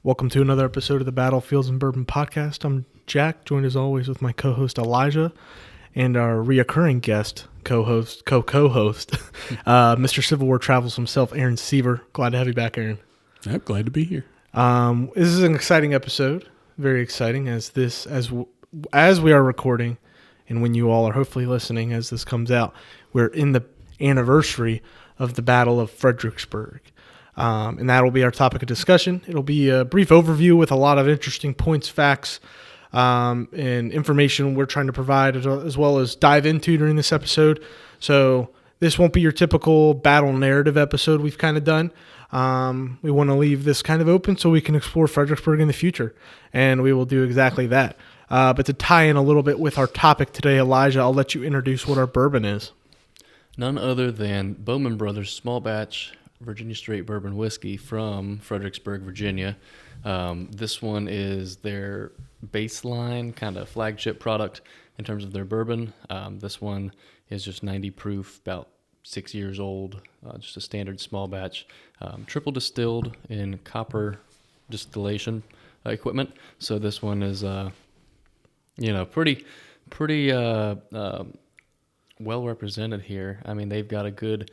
Welcome to another episode of the Battlefields Bourbon podcast. I'm Jack, joined as always with my co-host Elijah and our reoccurring guest, co-host, Mr. Civil War Travels himself, Aaron Siever. Glad to have you back, Aaron. Yep, glad to be here. This is an exciting episode, very exciting as we are recording, and when you all are hopefully listening as this comes out, we're in the anniversary of the Battle of Fredericksburg. And that will be our topic of discussion. It'll be a brief overview with a lot of interesting points, facts, and information we're trying to provide, as well as dive into during this episode. So this won't be your typical battle narrative episode we've kind of done. We want to leave this kind of open so we can explore Fredericksburg in the future, and we will do exactly that. But to tie in a little bit with our topic today, Elijah, I'll let you introduce what our bourbon is. None other than Bowman Brothers Small Batch Virginia Straight Bourbon Whiskey from Fredericksburg, Virginia. This one is their baseline kind of flagship product in terms of their bourbon. This one is just 90 proof, about 6 years old, just a standard small batch, triple distilled in copper distillation equipment. So this one is, pretty well represented here. I mean, they've got a good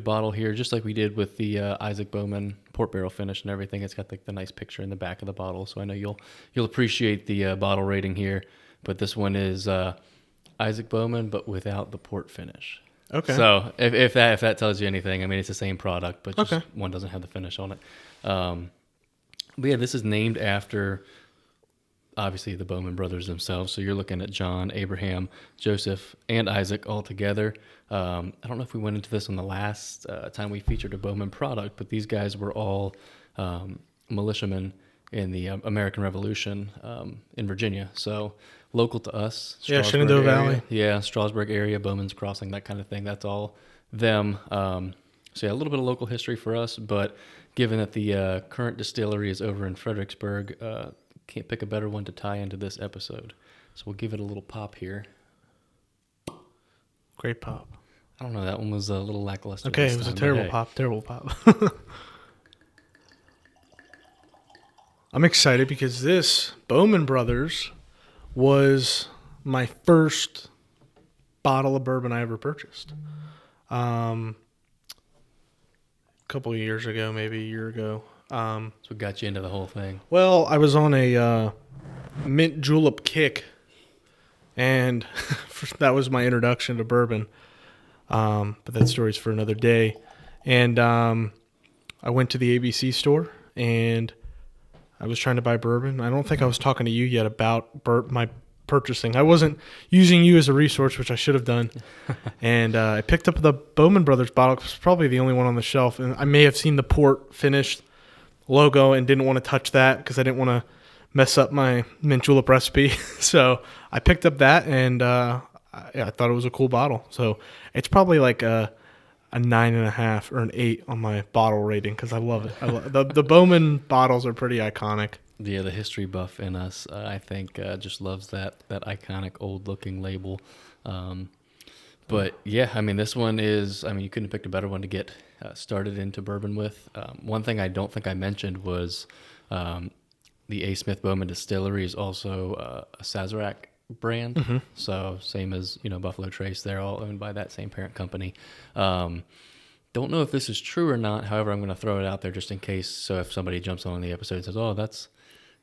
bottle here, just like we did with the Isaac Bowman port barrel finish and everything. It's got the nice picture in the back of the bottle, so I know you'll appreciate the bottle rating here. But this one is Isaac Bowman, but without the port finish. Okay. So if that tells you anything, I mean, it's the same product, but just one doesn't have the finish on it. But yeah, this is named after obviously the Bowman brothers themselves. So you're looking at John, Abraham, Joseph, and Isaac all together. I don't know if we went into this on the last time we featured a Bowman product, but these guys were all militiamen in the American Revolution in Virginia. So local to us. Shenandoah Valley. Yeah, Strasburg area, Bowman's Crossing, that kind of thing. That's all them. So yeah, a little bit of local history for us, but given that the current distillery is over in Fredericksburg, can't pick a better one to tie into this episode. So we'll give it a little pop here. Great pop. I don't know, that one was a little lackluster. Okay, it was a terrible pop. I'm excited because this Bowman Brothers was my first bottle of bourbon I ever purchased. A couple of years ago, maybe a year ago. That's what got you into the whole thing. Well, I was on a mint julep kick, and that was my introduction to bourbon. But that story's for another day. And I went to the ABC store, and I was trying to buy bourbon. I don't think I was talking to you yet about my purchasing. I wasn't using you as a resource, which I should have done. And I picked up the Bowman Brothers bottle. It was probably the only one on the shelf. And I may have seen the port finished logo and didn't want to touch that because I didn't want to mess up my mint julep recipe. So I picked up that, and I thought it was a cool bottle. So it's probably like a 9.5 or an 8 on my bottle rating because I love it. The Bowman bottles are pretty iconic. Yeah, the history buff in us, I think, just loves that iconic old-looking label. But yeah, I mean, this one is, you couldn't have picked a better one to get started into bourbon with. One thing I don't think I mentioned was the A. Smith Bowman Distillery is also a Sazerac brand. Mm-hmm. So same as, Buffalo Trace, they're all owned by that same parent company. Don't know if this is true or not. However, I'm going to throw it out there just in case. So if somebody jumps on the episode and says, oh, that's,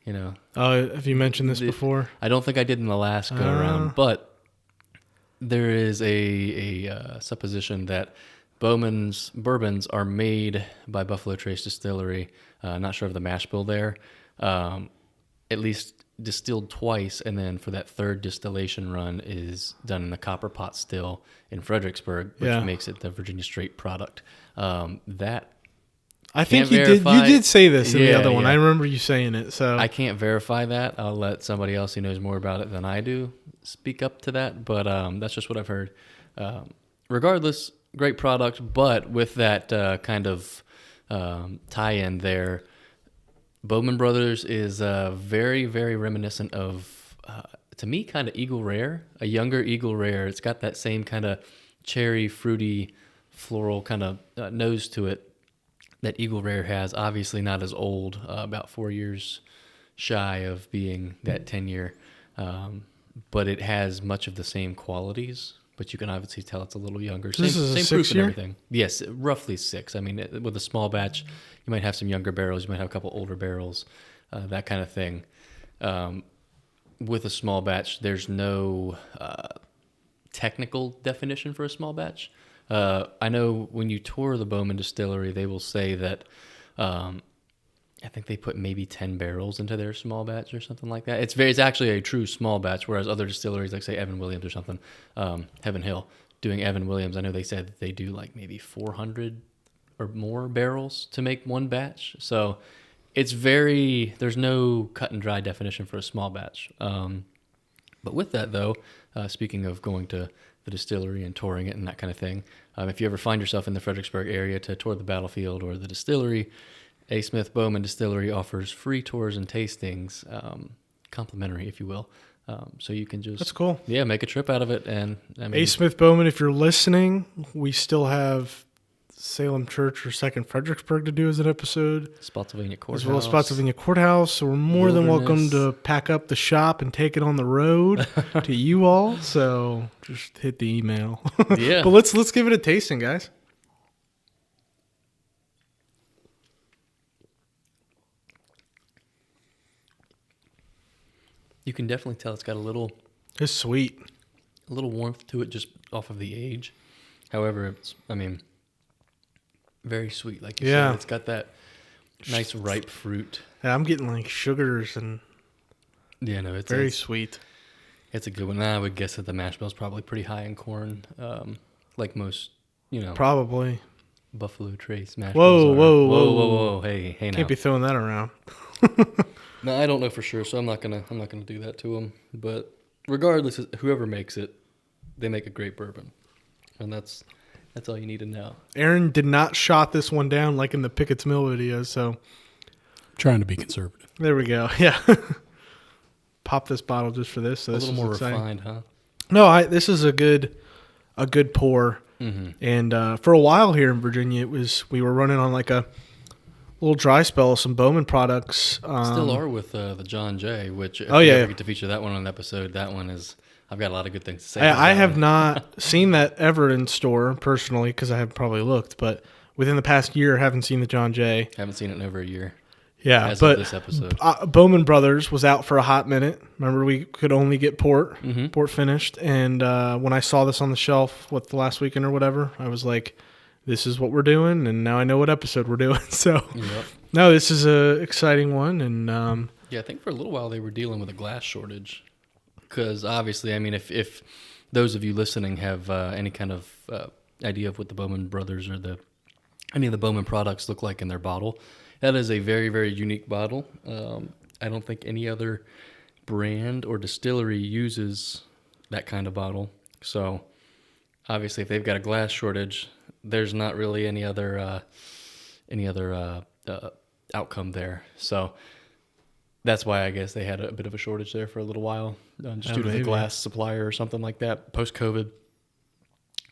have you mentioned this before? I don't think I did in the last go around, but there is a supposition that Bowman's bourbons are made by Buffalo Trace Distillery. Not sure of the mash bill there. At least distilled twice, and then for that third distillation run is done in the copper pot still in Fredericksburg, which makes it the Virginia Straight product. That I think you did say this in the other one. I remember you saying it. So I can't verify that. I'll let somebody else who knows more about it than I do speak up to that, but that's just what I've heard. Regardless, great product, but with that kind of tie-in there, Bowman Brothers is very, very reminiscent of, to me, kind of Eagle Rare, a younger Eagle Rare. It's got that same kind of cherry, fruity, floral kind of nose to it that Eagle Rare has. Obviously not as old, about 4 years shy of being that 10-year, but it has much of the same qualities. But you can obviously tell it's a little younger. This is a same proof 6 and year? everything. Yes, roughly 6. I mean, with a small batch, you might have some younger barrels, you might have a couple older barrels, that kind of thing. With a small batch, there's no technical definition for a small batch. I know when you tour the Bowman distillery, they will say that I think they put maybe 10 barrels into their small batch or something like that. It's actually a true small batch, whereas other distilleries, like say Evan Williams or something, Heaven Hill, doing Evan Williams, I know they said that they do like maybe 400 or more barrels to make one batch. So there's no cut and dry definition for a small batch. But with that though, speaking of going to the distillery and touring it and that kind of thing, if you ever find yourself in the Fredericksburg area to tour the Battlefield or the distillery, A. Smith Bowman Distillery offers free tours and tastings, complimentary, if you will. So you can just... That's cool. Yeah, make a trip out of it. And I mean, A. Smith Bowman, if you're listening, we still have Salem Church or Second Fredericksburg to do as an episode. Spotsylvania Courthouse. As well as Spotsylvania Courthouse. So we're more than welcome to pack up the shop and take it on the road to you all. So just hit the email. Yeah. But let's give it a tasting, guys. You can definitely tell it's got a little It's sweet. warmth to it just off of the age. However, it's, I mean, very sweet. Like you said, it's got that nice ripe fruit. Yeah, I'm getting like sugars and Yeah, no, it's very sweet. It's a good one. I would guess that the mash bill's probably pretty high in corn, like most, Probably. Buffalo Trace mash Whoa, bills are. whoa, Whoa. Hey, now. Can't be throwing that around. No, I don't know for sure, so I'm not gonna do that to them. But regardless, whoever makes it, they make a great bourbon, and that's all you need to know. Aaron did not shot this one down like in the Pickett's Mill video, so Trying to be conservative. there we go. Yeah. Pop this bottle just for this. So A this little is more exciting. refined, huh? No, this is a good pour. Mm-hmm. And for a while here in Virginia, we were running on like a little dry spell of some Bowman products. Still are with the John Jay, which if Oh, we yeah. ever get to feature that one on an episode, that one is, I've got a lot of good things to say. about I that have one. not seen that ever in store personally because I have probably looked, but within the past year, I haven't seen the John Jay. Haven't seen it in over a year. Yeah, As but of this episode. Bowman Brothers was out for a hot minute. Remember, we could only get port finished, and when I saw this on the shelf, the last weekend or whatever, I was like, "This is what we're doing," and now I know what episode we're doing. So, Yep. no, this is a exciting one, and Yeah, I think for a little while they were dealing with a glass shortage. Because obviously, I mean, if those of you listening have any kind of idea of what the Bowman Brothers or any of the Bowman products look like in their bottle, that is a very, very unique bottle. I don't think any other brand or distillery uses that kind of bottle. So obviously, if they've got a glass shortage, there's not really any other outcome there. So that's why I guess they had a bit of a shortage there for a little while, just due to the maybe. glass supplier or something like that post-COVID.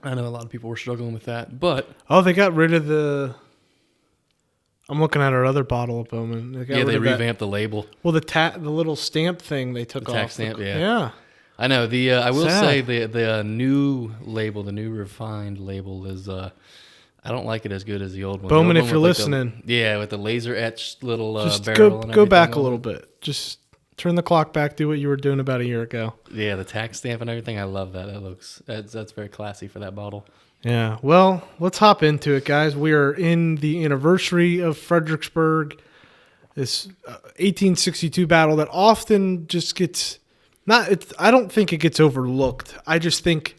I know a lot of people were struggling with that, but they got rid of the. I'm looking at our other bottle of Bowman. They got yeah, rid they of that- revamped the label. Well, the little stamp thing they took The off. tax stamp, yeah. Yeah. I know I will Sad. say the new label, the new refined label is I don't like it as good as the old one. The Bowman, old if one you're with, like, listening. yeah, with the laser etched little Just barrel. and go back everything a on little it. bit. Just turn the clock back. Do what you were doing about a year ago. Yeah, the tax stamp and everything. I love that. That's very classy for that bottle. Yeah. Well, let's hop into it, guys. We are in the anniversary of Fredericksburg. This 1862 battle that often just gets I don't think it gets overlooked. I just think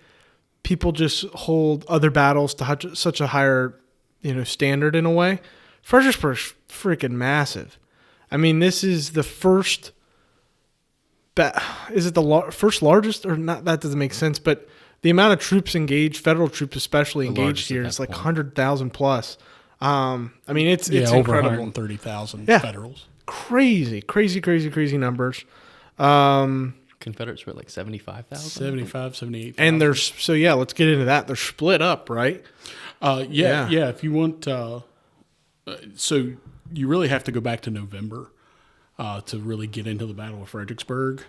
people just hold other battles to such a higher, standard in a way. Fredericksburg's freaking massive. I mean, this is the first. Is it the first largest or not? That doesn't make sense. But the amount of troops engaged, federal troops especially The engaged largest at here, that is like point. 100,000 plus. I mean, it's over incredible. 130,000 Yeah. federals. Crazy numbers. Confederates were like 75,000. 75, 78,000. And let's get into that. They're split up, right? Yeah. If you want So you really have to go back to November to really get into the Battle of Fredericksburg.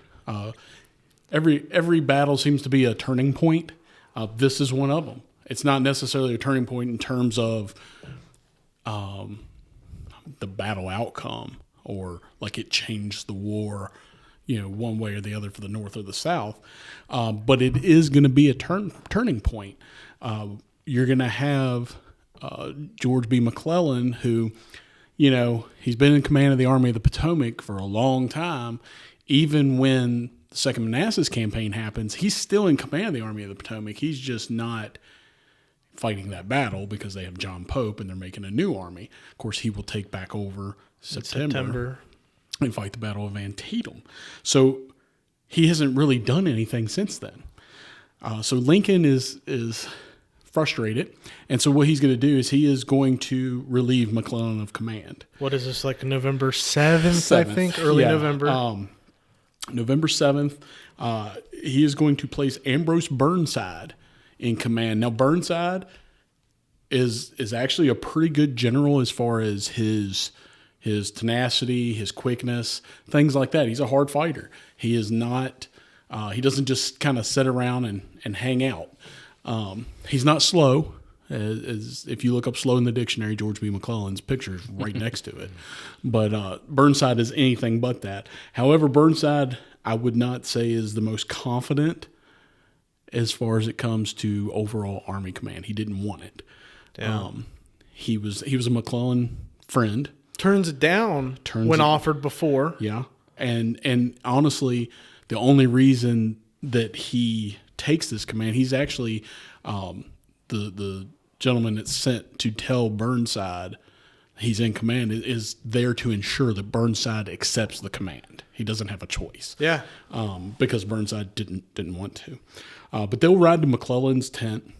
Every battle seems to be a turning point. This is one of them. It's not necessarily a turning point in terms of the battle outcome or like it changed the war, one way or the other for the North or the South. But it is going to be a turning point. You're going to have George B. McClellan, who, he's been in command of the Army of the Potomac for a long time. Even when the Second Manassas campaign happens, he's still in command of the Army of the Potomac. He's just not fighting that battle because they have John Pope and they're making a new army. Of course, he will take back over September and fight the Battle of Antietam. So he hasn't really done anything since then. So Lincoln is frustrated, and so what he's going to do is he is going to relieve McClellan of command. What is this, like November 7th, I think? Early November? November 7th. He is going to place Ambrose Burnside in command. Now, Burnside is actually a pretty good general as far as his tenacity, his quickness, things like that. He's a hard fighter. He is not. He doesn't just kind of sit around and hang out. He's not slow. As if you look up slow in the dictionary, George B. McClellan's picture is right next to it. But Burnside is anything but that. However, Burnside, I would not say is the most confident as far as it comes to overall Army command. He didn't want it. He was a McClellan friend. Turns it down when offered before. Yeah. And honestly, the only reason that he takes this command, he's actually the gentleman that's sent to tell Burnside he's in command is there to ensure that Burnside accepts the command. He doesn't have a choice. Yeah. Because Burnside didn't want to. But they'll ride to McClellan's tent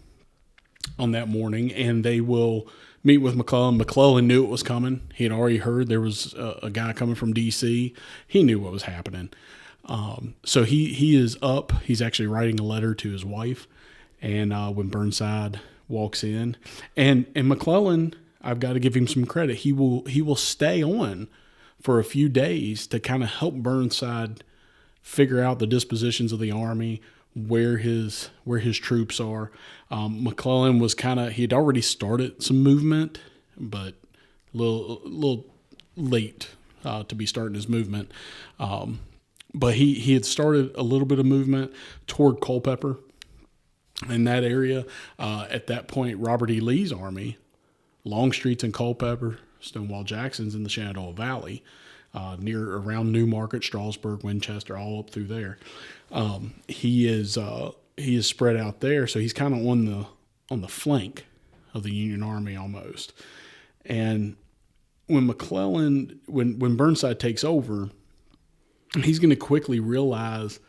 on that morning, and they will meet with McClellan. McClellan knew it was coming. He had already heard there was a guy coming from D.C. He knew what was happening. So he is up. He's actually writing a letter to his wife, and when Burnside walks in, and McClellan, I've got to give him some credit. He will stay on for a few days to kind of help Burnside figure out the dispositions of the army, where his troops are. McClellan was he had already started some movement, but a little late to be starting his movement. But he had started a little bit of movement toward Culpeper in that area. At that point, Robert E. Lee's army, Longstreet's in Culpeper, Stonewall Jackson's in the Shenandoah Valley, around Newmarket, Strasburg, Winchester, all up through there. He is spread out there, so he's kind of on the flank of the Union Army almost. And when Burnside takes over, he's going to quickly realize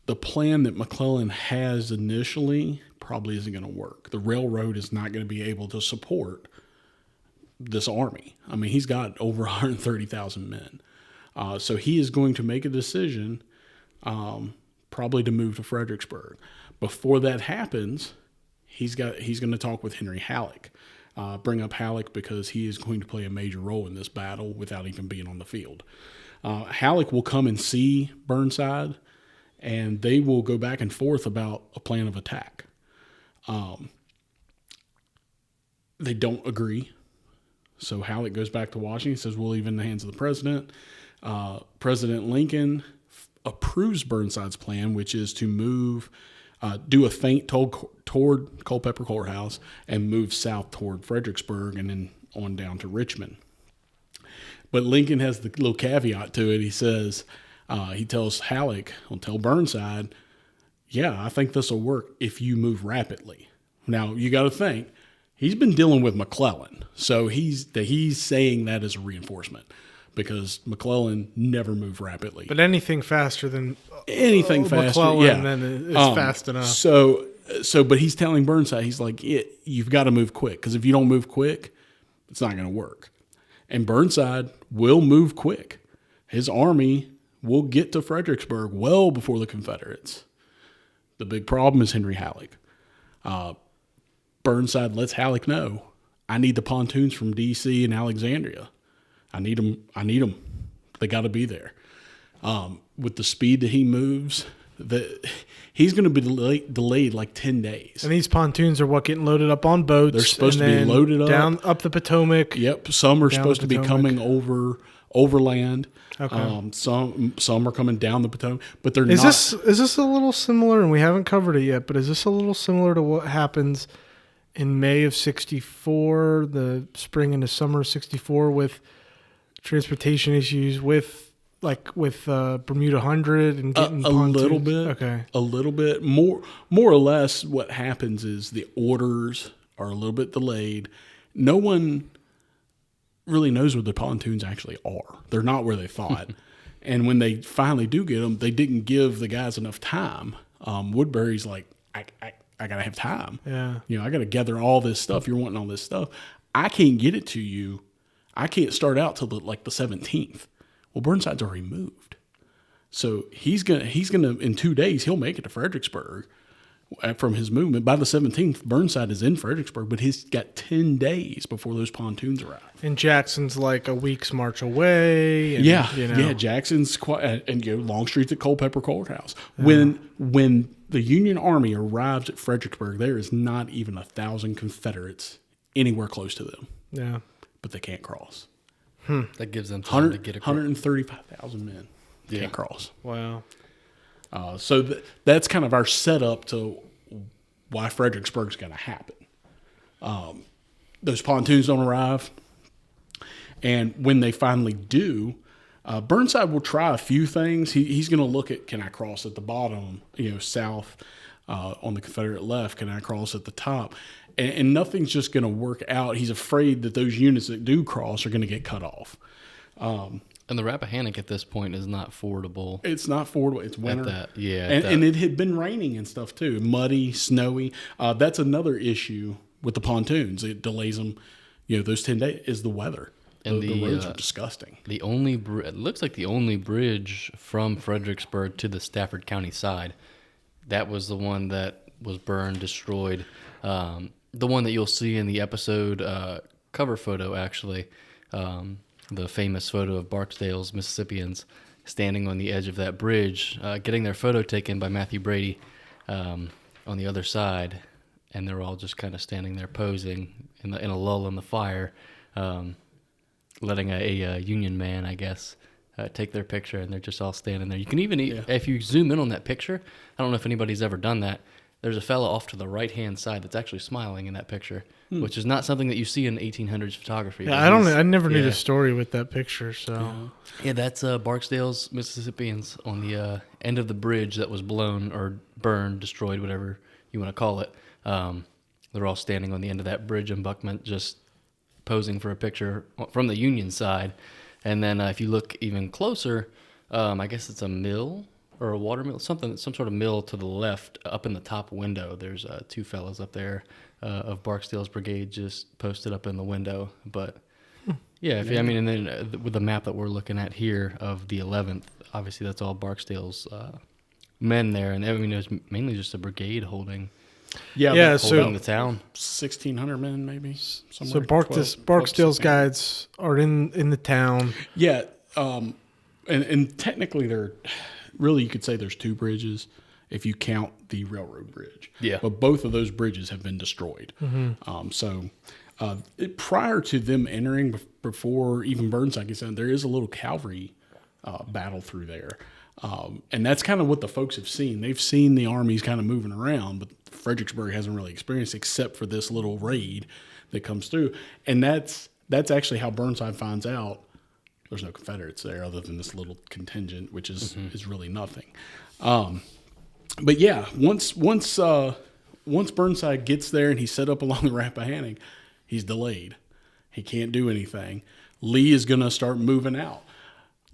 the plan that McClellan has initially probably isn't going to work. The railroad is not going to be able to support this army. I mean, he's got over 130,000 men. So he is going to make a decision probably to move to Fredericksburg. Before that happens, he's going to talk with Henry Halleck. Bring up Halleck because he is going to play a major role in this battle without even being on the field. Halleck will come and see Burnside, and they will go back and forth about a plan of attack. They don't agree. So Halleck goes back to Washington, says, we'll leave it in the hands of the president. President Lincoln approves Burnside's plan, which is to do a feint toward Culpeper Courthouse and move south toward Fredericksburg and then on down to Richmond. But Lincoln has the little caveat to it. He says, he tells Halleck, he'll tell Burnside, yeah, I think this will work if you move rapidly. Now, you got to think, he's been dealing with McClellan. So he's saying that as a reinforcement because McClellan never moved rapidly. But anything faster than McClellan then is fast enough. So, but he's telling Burnside, he's like, you've got to move quick because if you don't move quick, it's not going to work. And Burnside will move quick. His army will get to Fredericksburg well before the Confederates. The big problem is Henry Halleck. Burnside lets Halleck know, I need the pontoons from D.C. and Alexandria. I need them. They got to be there. With the speed that he moves, he's going to be delayed like 10 days. And these pontoons are getting loaded up on boats. They're supposed to be loaded up. Down up the Potomac. Yep. Some are supposed to be coming overland. Okay. Some are coming down the Potomac, but they're Is not. Is this a little similar, and we haven't covered it yet, but is this a little similar to what happens in May of 64, the spring and the summer of 64, with transportation issues with Bermuda 100 and getting a little bit. Okay. A little bit. More or less what happens is the orders are a little bit delayed. No one really knows where the pontoons actually are. They're not where they thought. And when they finally do get them, they didn't give the guys enough time. Woodbury's like, I got to have time. Yeah. I got to gather all this stuff. You're wanting all this stuff. I can't get it to you. I can't start out till the 17th. Well, Burnside's already moved. So he's gonna in 2 days, he'll make it to Fredericksburg from his movement. By the 17th, Burnside is in Fredericksburg, but he's got 10 days before those pontoons arrive. And Jackson's like a week's march away. And, Yeah, Jackson's quite, and Longstreet's at Culpeper Courthouse. When the Union Army arrives at Fredericksburg, there is not even 1,000 Confederates anywhere close to them. Yeah. But they can't cross. That gives them time to get across. 135,000 men can't cross. Wow. So that's kind of our setup to why Fredericksburg's going to happen. Those pontoons don't arrive. And when they finally do, Burnside will try a few things. He's going to look at, can I cross at the bottom, south on the Confederate left? Can I cross at the top? And nothing's just going to work out. He's afraid that those units that do cross are going to get cut off. And the Rappahannock at this point is not fordable. It's not fordable. It's winter. And it had been raining and stuff too. Muddy, snowy. That's another issue with the pontoons. It delays them. Those 10 days is the weather. And the roads are disgusting. It looks like the only bridge from Fredericksburg to the Stafford County side, that was the one that was burned, destroyed. The one that you'll see in the episode cover photo, actually, the famous photo of Barksdale's Mississippians standing on the edge of that bridge, getting their photo taken by Matthew Brady on the other side, and they're all just kind of standing there posing in a lull in the fire, letting a Union man, I guess, take their picture, and they're just all standing there. You can even, if you zoom in on that picture, I don't know if anybody's ever done that, there's a fella off to the right-hand side that's actually smiling in that picture, which is not something that you see in 1800s photography. Yeah, I never knew the story with that picture, so. Yeah, that's Barksdale's Mississippians on the end of the bridge that was blown or burned, destroyed, whatever you want to call it. They're all standing on the end of that bridge embankment, just posing for a picture from the Union side. And then if you look even closer, I guess it's a mill or a water mill, some sort of mill to the left up in the top window. There's two fellas up there of Barksdale's brigade just posted up in the window. But yeah, and then with the map that we're looking at here of the 11th, obviously that's all Barksdale's men there. And there's mainly just a brigade holding the town. 1,600 men, maybe. So Barksdale's guides are in the town. Yeah, and technically you could say there's two bridges if you count the railroad bridge. Yeah. But both of those bridges have been destroyed. Mm-hmm. Prior to them entering, before even Burnside gets in, there is a little cavalry battle through there. And that's kind of what the folks have seen. They've seen the armies kind of moving around, but Fredericksburg hasn't really experienced except for this little raid that comes through. And that's actually how Burnside finds out there's no Confederates there other than this little contingent, which is really nothing. But yeah, once Burnside gets there and he's set up along the Rappahannock, he's delayed. He can't do anything. Lee is going to start moving out.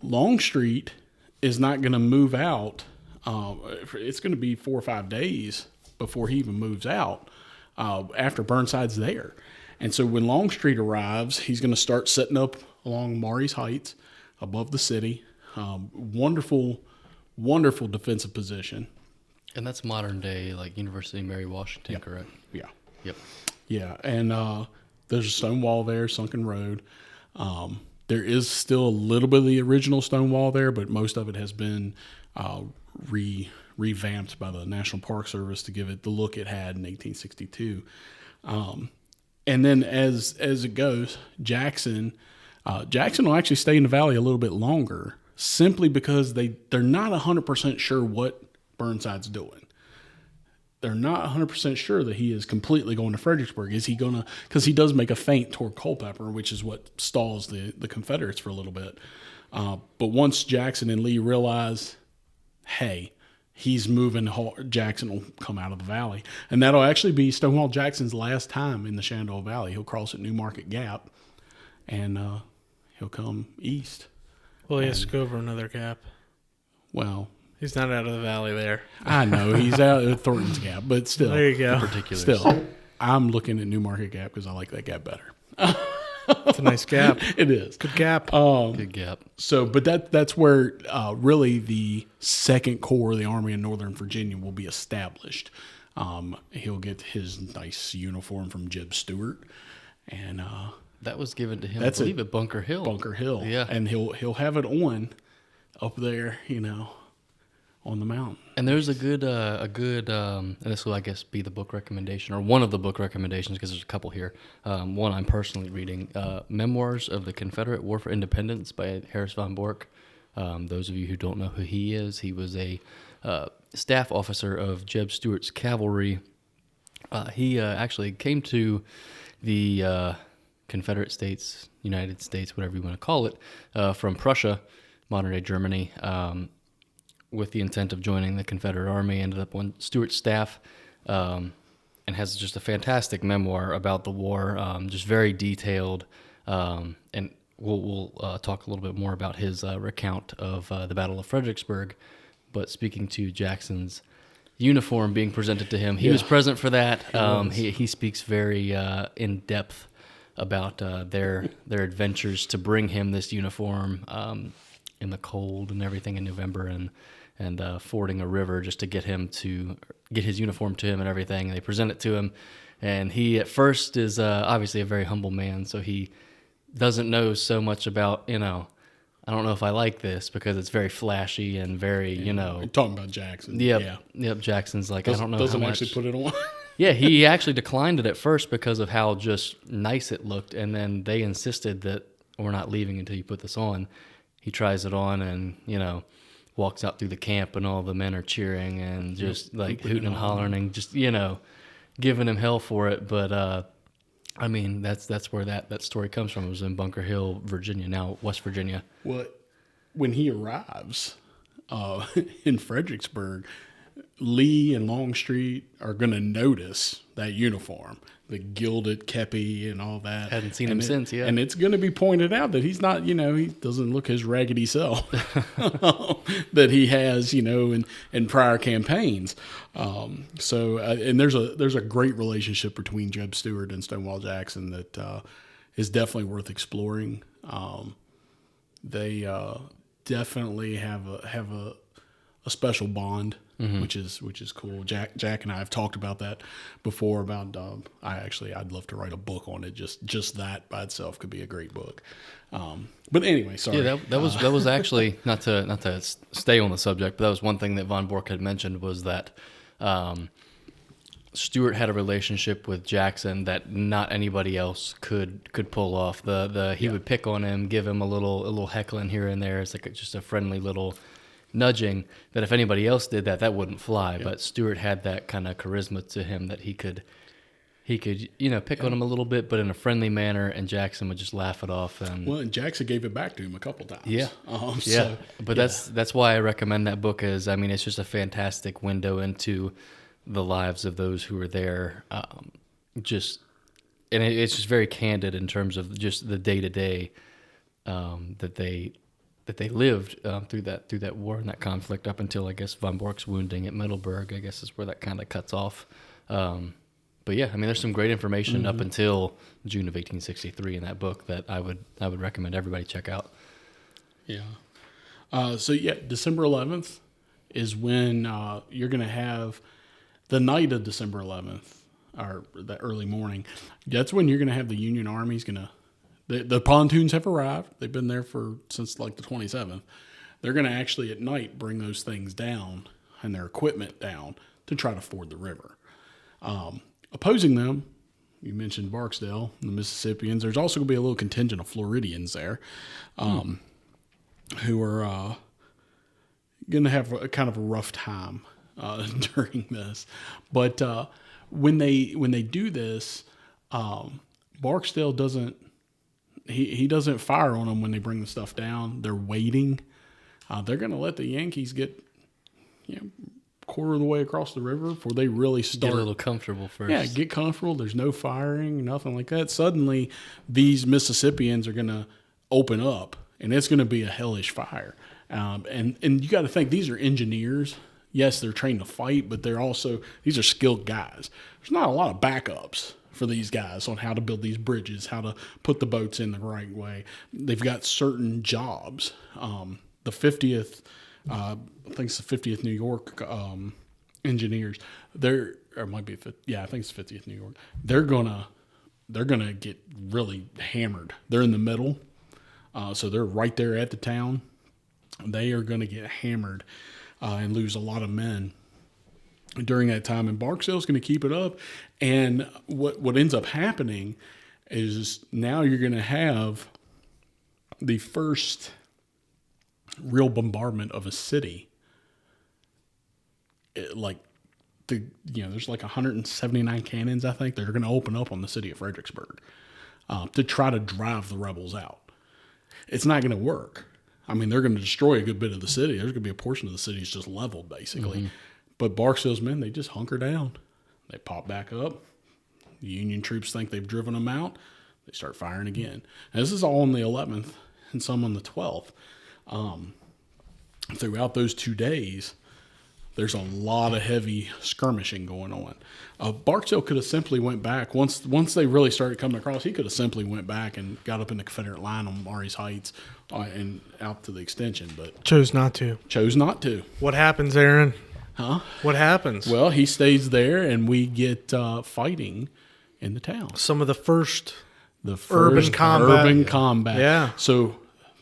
Longstreet is not going to move out. It's going to be 4 or 5 days before he even moves out after Burnside's there. And so when Longstreet arrives, he's going to start setting up along Marye's Heights above the city. Wonderful, wonderful defensive position. And that's modern day, like University of Mary Washington, Yep. correct? Yeah. Yep. Yeah. And There's a stone wall there, sunken road. There is still a little bit of the original stone wall there, but most of it has been revamped by the National Park Service to give it the look it had in 1862. And then as it goes, Jackson will actually stay in the valley a little bit longer, simply because they're not 100% sure what Burnside's doing. They're not 100% sure that he is completely going to Fredericksburg. Is he going to, because he does make a feint toward Culpeper, which is what stalls the Confederates for a little bit. But once Jackson and Lee realize, hey, he's moving, Jackson will come out of the valley. And that'll actually be Stonewall Jackson's last time in the Shenandoah Valley. He'll cross at New Market Gap, and he'll come east. Well, he has to go over another gap. Well, he's not out of the valley there. I know he's out at Thornton's Gap, but still, There you go. Particulars. still, I'm looking at New Market Gap because I like that gap better. It's a nice gap. It is. Good gap. Good gap. So, but that's where really the Second Corps of the Army in Northern Virginia will be established. He'll get his nice uniform from Jeb Stuart, and That was given to him, That's I believe, at Bunker Hill. Bunker Hill. Yeah. And he'll have it on up there, on the mountain. And there's a good, and this will, I guess, be the book recommendation, or one of the book recommendations, because there's a couple here. One I'm personally reading, Memoirs of the Confederate War for Independence by Harris von Bork. Those of you who don't know who he is, he was a staff officer of Jeb Stuart's cavalry. He actually came to the Confederate States, United States, whatever you want to call it, from Prussia, modern-day Germany, with the intent of joining the Confederate Army. Ended up on Stuart's staff, and has just a fantastic memoir about the war, just very detailed. And we'll talk a little bit more about his recount of the Battle of Fredericksburg. But speaking to Jackson's uniform being presented to him, he was present for that. He speaks very in depth about their adventures to bring him this uniform in the cold and everything in November, and fording a river just to get his uniform to him and everything. And they present it to him, and he at first is obviously a very humble man, so he doesn't know so much about, I don't know if I like this, because it's very flashy and very, You're talking about Jackson. Yep, Jackson's like, I don't know Doesn't how much. actually put it on. Yeah, he actually declined it at first because of how just nice it looked, and then they insisted that we're not leaving until you put this on. He tries it on and, walks out through the camp, and all the men are cheering and just like hooting and hollering and just, giving him hell for it. But, that's where that story comes from. It was in Bunker Hill, Virginia, now West Virginia. Well, when he arrives in Fredericksburg, Lee and Longstreet are going to notice that uniform, the gilded kepi and all that. Hadn't seen him since, yeah. And it's going to be pointed out that he's not, he doesn't look his raggedy self that he has, in prior campaigns. And there's a great relationship between Jeb Stuart and Stonewall Jackson that is definitely worth exploring. They definitely have a special bond, which is cool. Jack and I have talked about that before. About I'd love to write a book on it. Just that by itself could be a great book. But anyway, sorry. Yeah, that was actually not to stay on the subject, but that was one thing that von Bork had mentioned, was that Stuart had a relationship with Jackson that not anybody else could pull off. He would pick on him, give him a little heckling here and there. It's like just a friendly little nudging, that if anybody else did that wouldn't fly. Yeah. But Stuart had that kind of charisma to him that he could pick on him a little bit, but in a friendly manner, and Jackson would just laugh it off. And Jackson gave it back to him a couple times. Yeah. That's why I recommend that book. It's just a fantastic window into the lives of those who were there. It's just very candid in terms of just the day-to-day that they lived through that war and that conflict, up until, I guess, von Bork's wounding at Middleburg, I guess, is where that kind of cuts off. But yeah, there's some great information up until June of 1863 in that book that I would recommend everybody check out. Yeah. December 11th is when you're going to have the night of December 11th. or that early morning, that's when you're going to have the Union Army's going to. The pontoons have arrived. They've been there since like the 27th. They're going to actually at night bring those things down and their equipment down to try to ford the river. Opposing them, you mentioned Barksdale, the Mississippians. There's also going to be a little contingent of Floridians there, who are going to have a kind of a rough time during this. But when they do this, Barksdale doesn't. He doesn't fire on them when they bring the stuff down. They're waiting. They're going to let the Yankees get, quarter of the way across the river before they really start. Get a little comfortable first. Yeah, get comfortable. There's no firing, nothing like that. Suddenly, these Mississippians are going to open up, and it's going to be a hellish fire. And you got to think, these are engineers. Yes, they're trained to fight, but these are skilled guys. There's not a lot of backups for these guys on how to build these bridges, how to put the boats in the right way. They've got certain jobs. The 50th, I think it's the 50th New York engineers. I think it's 50th New York. They're gonna get really hammered. They're in the middle, so they're right there at the town. They are gonna get hammered and lose a lot of men during that time, and Barksdale's going to keep it up. And what ends up happening is now you're going to have the first real bombardment of a city. There's like 179 cannons, I think, that are going to open up on the city of Fredericksburg to try to drive the rebels out. It's not going to work. I mean, they're going to destroy a good bit of the city. There's going to be a portion of the city that's just leveled, basically. Mm-hmm. But Barksdale's men, they just hunker down. They pop back up. The Union troops think they've driven them out. They start firing again. And this is all on the 11th and some on the 12th. Throughout those 2 days, there's a lot of heavy skirmishing going on. Barksdale could have simply went back. Once they really started coming across, he could have simply went back and got up in the Confederate line on Marye's Heights and out to the extension. But chose not to. What happens, Aaron? Huh? What happens? Well, he stays there, and we get fighting in the town. Some of the first urban combat. Yeah. So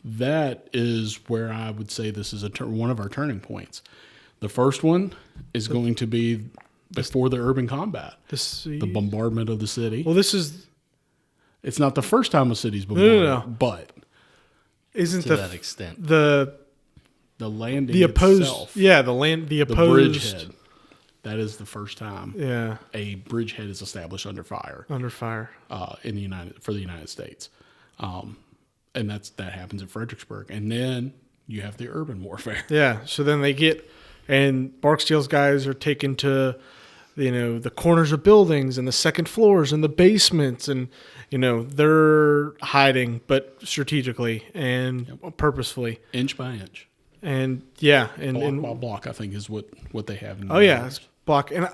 that is where I would say this is one of our turning points. The first one is going to be before the urban combat, the bombardment of the city. Well, it's not the first time a city's bombarded, no. But isn't to that extent the landing the opposed itself, the bridgehead. That is the first time a bridgehead is established under fire in the United States, and that happens at Fredericksburg, and then you have the urban warfare. Yeah, so then and Barksdale's guys are taken to the corners of buildings and the second floors and the basements, and they're hiding, but strategically and purposefully, inch by inch. And block by block, I think, is what they have. It's block, and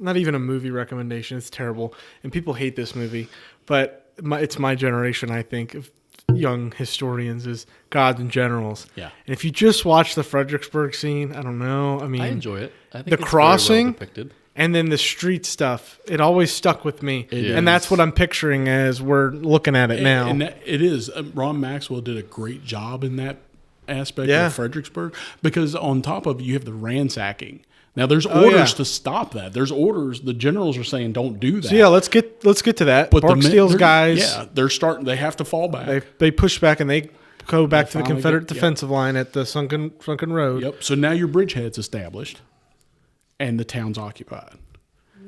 not even a movie recommendation. It's terrible, and people hate this movie. But it's my generation, I think, of young historians is Gods and Generals. Yeah, and if you just watch the Fredericksburg scene, I don't know. I mean, I enjoy it. I think the it's crossing, very well depicted. And then the street stuff. It always stuck with me, and that's what I'm picturing as we're looking at it now. And it is. Ron Maxwell did a great job in that aspect of Fredericksburg, because on top of it, you have the ransacking. Now there's orders to stop that. There's orders. The generals are saying don't do that. So let's get to that. But Barksdale's guys, they're starting. They have to fall back. They push back and they go back to the Confederate defensive line at the sunken road. Yep. So now your bridgehead's established, and the town's occupied.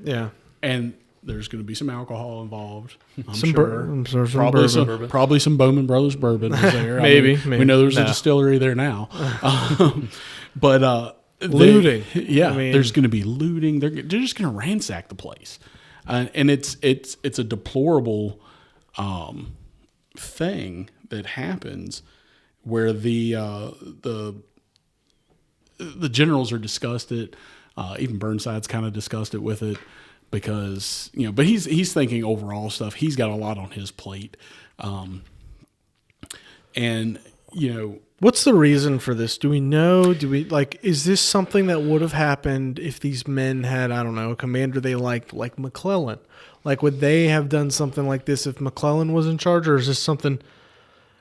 Yeah. And there's going to be some alcohol involved. Probably some Bowman Brothers bourbon is there. maybe. We know there's a distillery there now. But looting. There's going to be looting. They're just going to ransack the place, and it's a deplorable thing that happens where the generals are disgusted. Even Burnside's kind of disgusted with it. Because but he's thinking overall stuff. He's got a lot on his plate, and What's the reason for this? Do we know? Is this something that would have happened if these men had, I don't know, a commander they liked, like McClellan? Like, would they have done something like this if McClellan was in charge, or is this something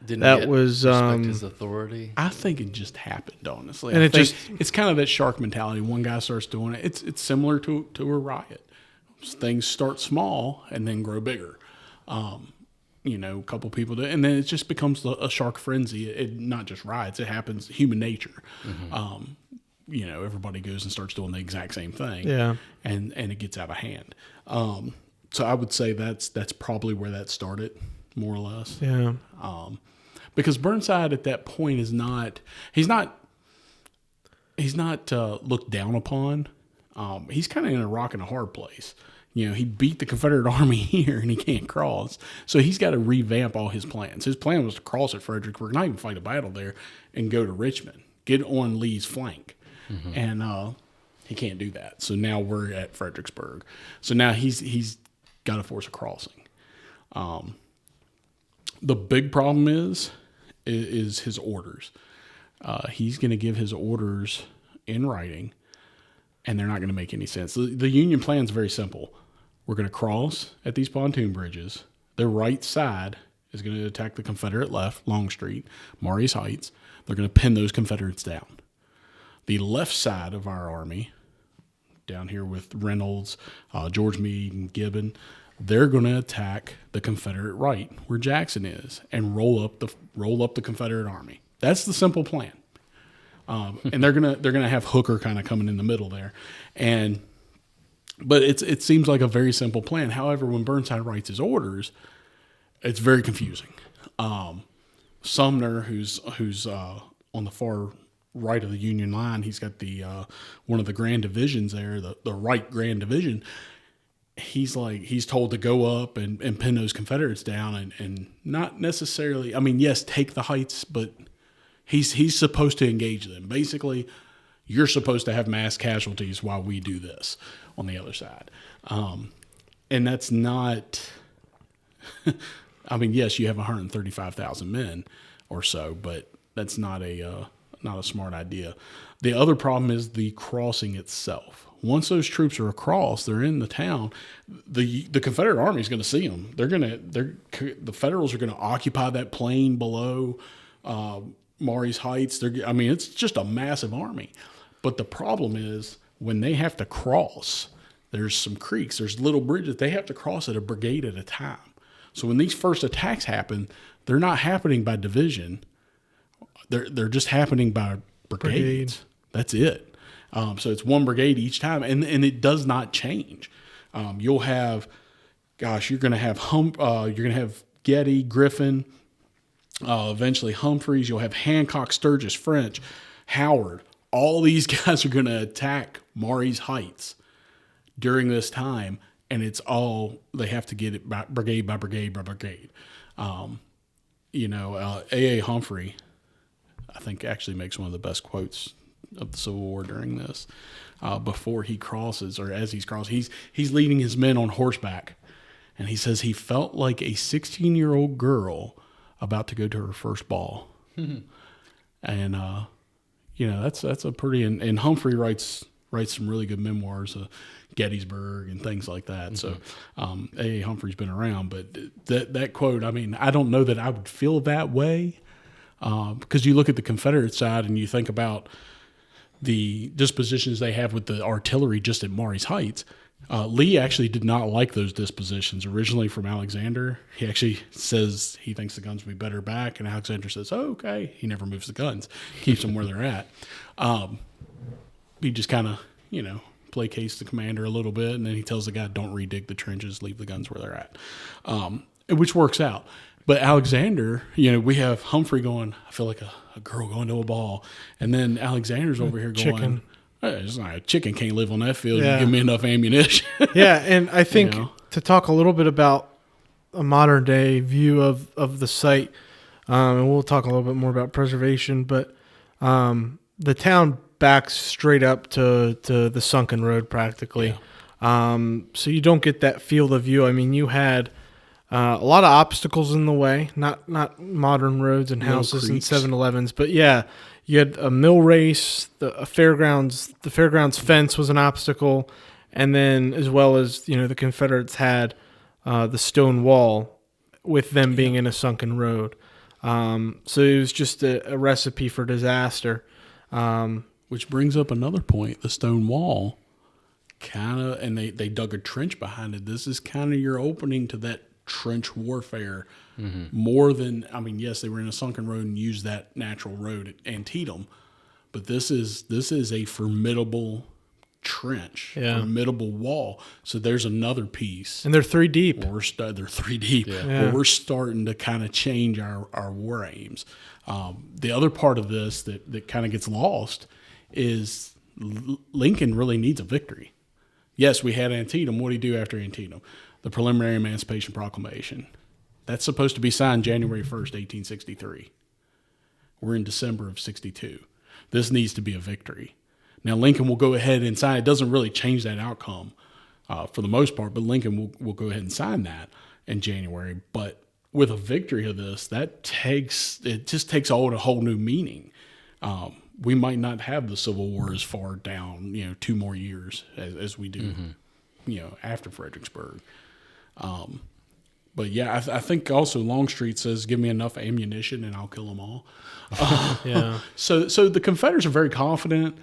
that was respect his authority? I think it just happened, honestly. And it's kind of that shark mentality. One guy starts doing it. It's similar to a riot. Things start small and then grow bigger. A couple people do, and then it just becomes a shark frenzy. It not just riots; it happens. Human nature. Mm-hmm. Everybody goes and starts doing the exact same thing. Yeah, and it gets out of hand. So I would say that's probably where that started, more or less. Yeah. Because Burnside at that point he's not looked down upon. He's kind of in a rock and a hard place. He beat the Confederate Army here and he can't cross. So he's got to revamp all his plans. His plan was to cross at Fredericksburg, not even fight a battle there, and go to Richmond, get on Lee's flank. Mm-hmm. And he can't do that. So now we're at Fredericksburg. So now he's got to force a crossing. The big problem is his orders. He's going to give his orders in writing, and they're not going to make any sense. The Union plan is very simple. We're going to cross at these pontoon bridges. The right side is going to attack the Confederate left, Longstreet, Maury's Heights. They're going to pin those Confederates down. The left side of our army, down here with Reynolds, George Meade, and Gibbon, they're going to attack the Confederate right, where Jackson is, and roll up the Confederate army. That's the simple plan. And they're gonna have Hooker kind of coming in the middle there, but it seems like a very simple plan. However, when Burnside writes his orders, it's very confusing. Sumner, who's on the far right of the Union line, he's got the one of the grand divisions there, the right grand division. He's told to go up and pin those Confederates down and not necessarily. I mean, yes, take the heights, but he's supposed to engage them. Basically, you're supposed to have mass casualties while we do this on the other side. And that's not, I mean, yes, you have 135,000 men or so, but that's not a smart idea. The other problem is the crossing itself. Once those troops are across, they're in the town. The Confederate Army is going to see them. The Federals are going to occupy that plain below Maury's Heights. It's just a massive army. But the problem is when they have to cross, there's some creeks, there's little bridges. They have to cross at a brigade at a time. So when these first attacks happen, they're not happening by division. They're just happening by brigades. That's it. So it's one brigade each time, and it does not change. You'll have, you're going to have Getty, Griffin, eventually Humphreys. You'll have Hancock, Sturgis, French, Howard. All these guys are going to attack Maury's Heights during this time, and they have to get it by brigade by brigade by brigade. A.A. Humphrey, I think, actually makes one of the best quotes of the Civil War during this. Before he crosses, or as he's crossing, he's leading his men on horseback, and he says he felt like a 16-year-old girl about to go to her first ball. And that's a pretty, and Humphrey writes some really good memoirs of Gettysburg and things like that. Mm-hmm. So A.A. Humphrey's been around, but that quote, I mean, I don't know that I would feel that way, because you look at the Confederate side and you think about the dispositions they have with the artillery just at Maury's Heights. Lee actually did not like those dispositions originally from Alexander. He actually says he thinks the guns would be better back, and Alexander says, "Oh, okay." He never moves the guns, keeps them where they're at. He just kind of, placates the commander a little bit, and then he tells the guy, "Don't redig the trenches, leave the guns where they're at," which works out. But Alexander, we have Humphrey going, "I feel like a girl going to a ball," and then Alexander's over here going, Chicken. It's not, a chicken can't live on that field. Yeah. You give me enough ammunition. Yeah, and I think to talk a little bit about a modern day view of the site, and we'll talk a little bit more about preservation, but the town backs straight up to the sunken road practically. Yeah. So you don't get that field of view. I mean, you had A lot of obstacles in the way, not modern roads and Little houses and creeks. 7-Elevens, but yeah, you had a mill race, a fairgrounds. The fairgrounds fence was an obstacle, and then as well as the Confederates had the stone wall, with them being in a sunken road. So it was just a recipe for disaster. Which brings up another point: the stone wall, and they dug a trench behind it. This is kind of your opening to that trench warfare, more than yes, they were in a sunken road and used that natural road at Antietam, but this is a formidable trench, formidable wall. So there's another piece, And they're 3 deep. they're 3 deep. Yeah. Where we're starting to kind of change our war aims. The other part of this that kind of gets lost is Lincoln really needs a victory. Yes, we had Antietam. What did he do after Antietam? The Preliminary Emancipation Proclamation. That's supposed to be signed January 1st, 1863. We're in December of 62. This needs to be a victory. Now, Lincoln will go ahead and sign. It doesn't really change that outcome for the most part, but Lincoln will go ahead and sign that in January. But with a victory of this, it just takes on a whole new meaning. We might not have the Civil War as far down, 2 more years as we do, after Fredericksburg. But yeah, I think also Longstreet says, "Give me enough ammunition and I'll kill them all." Yeah. So the Confederates are very confident.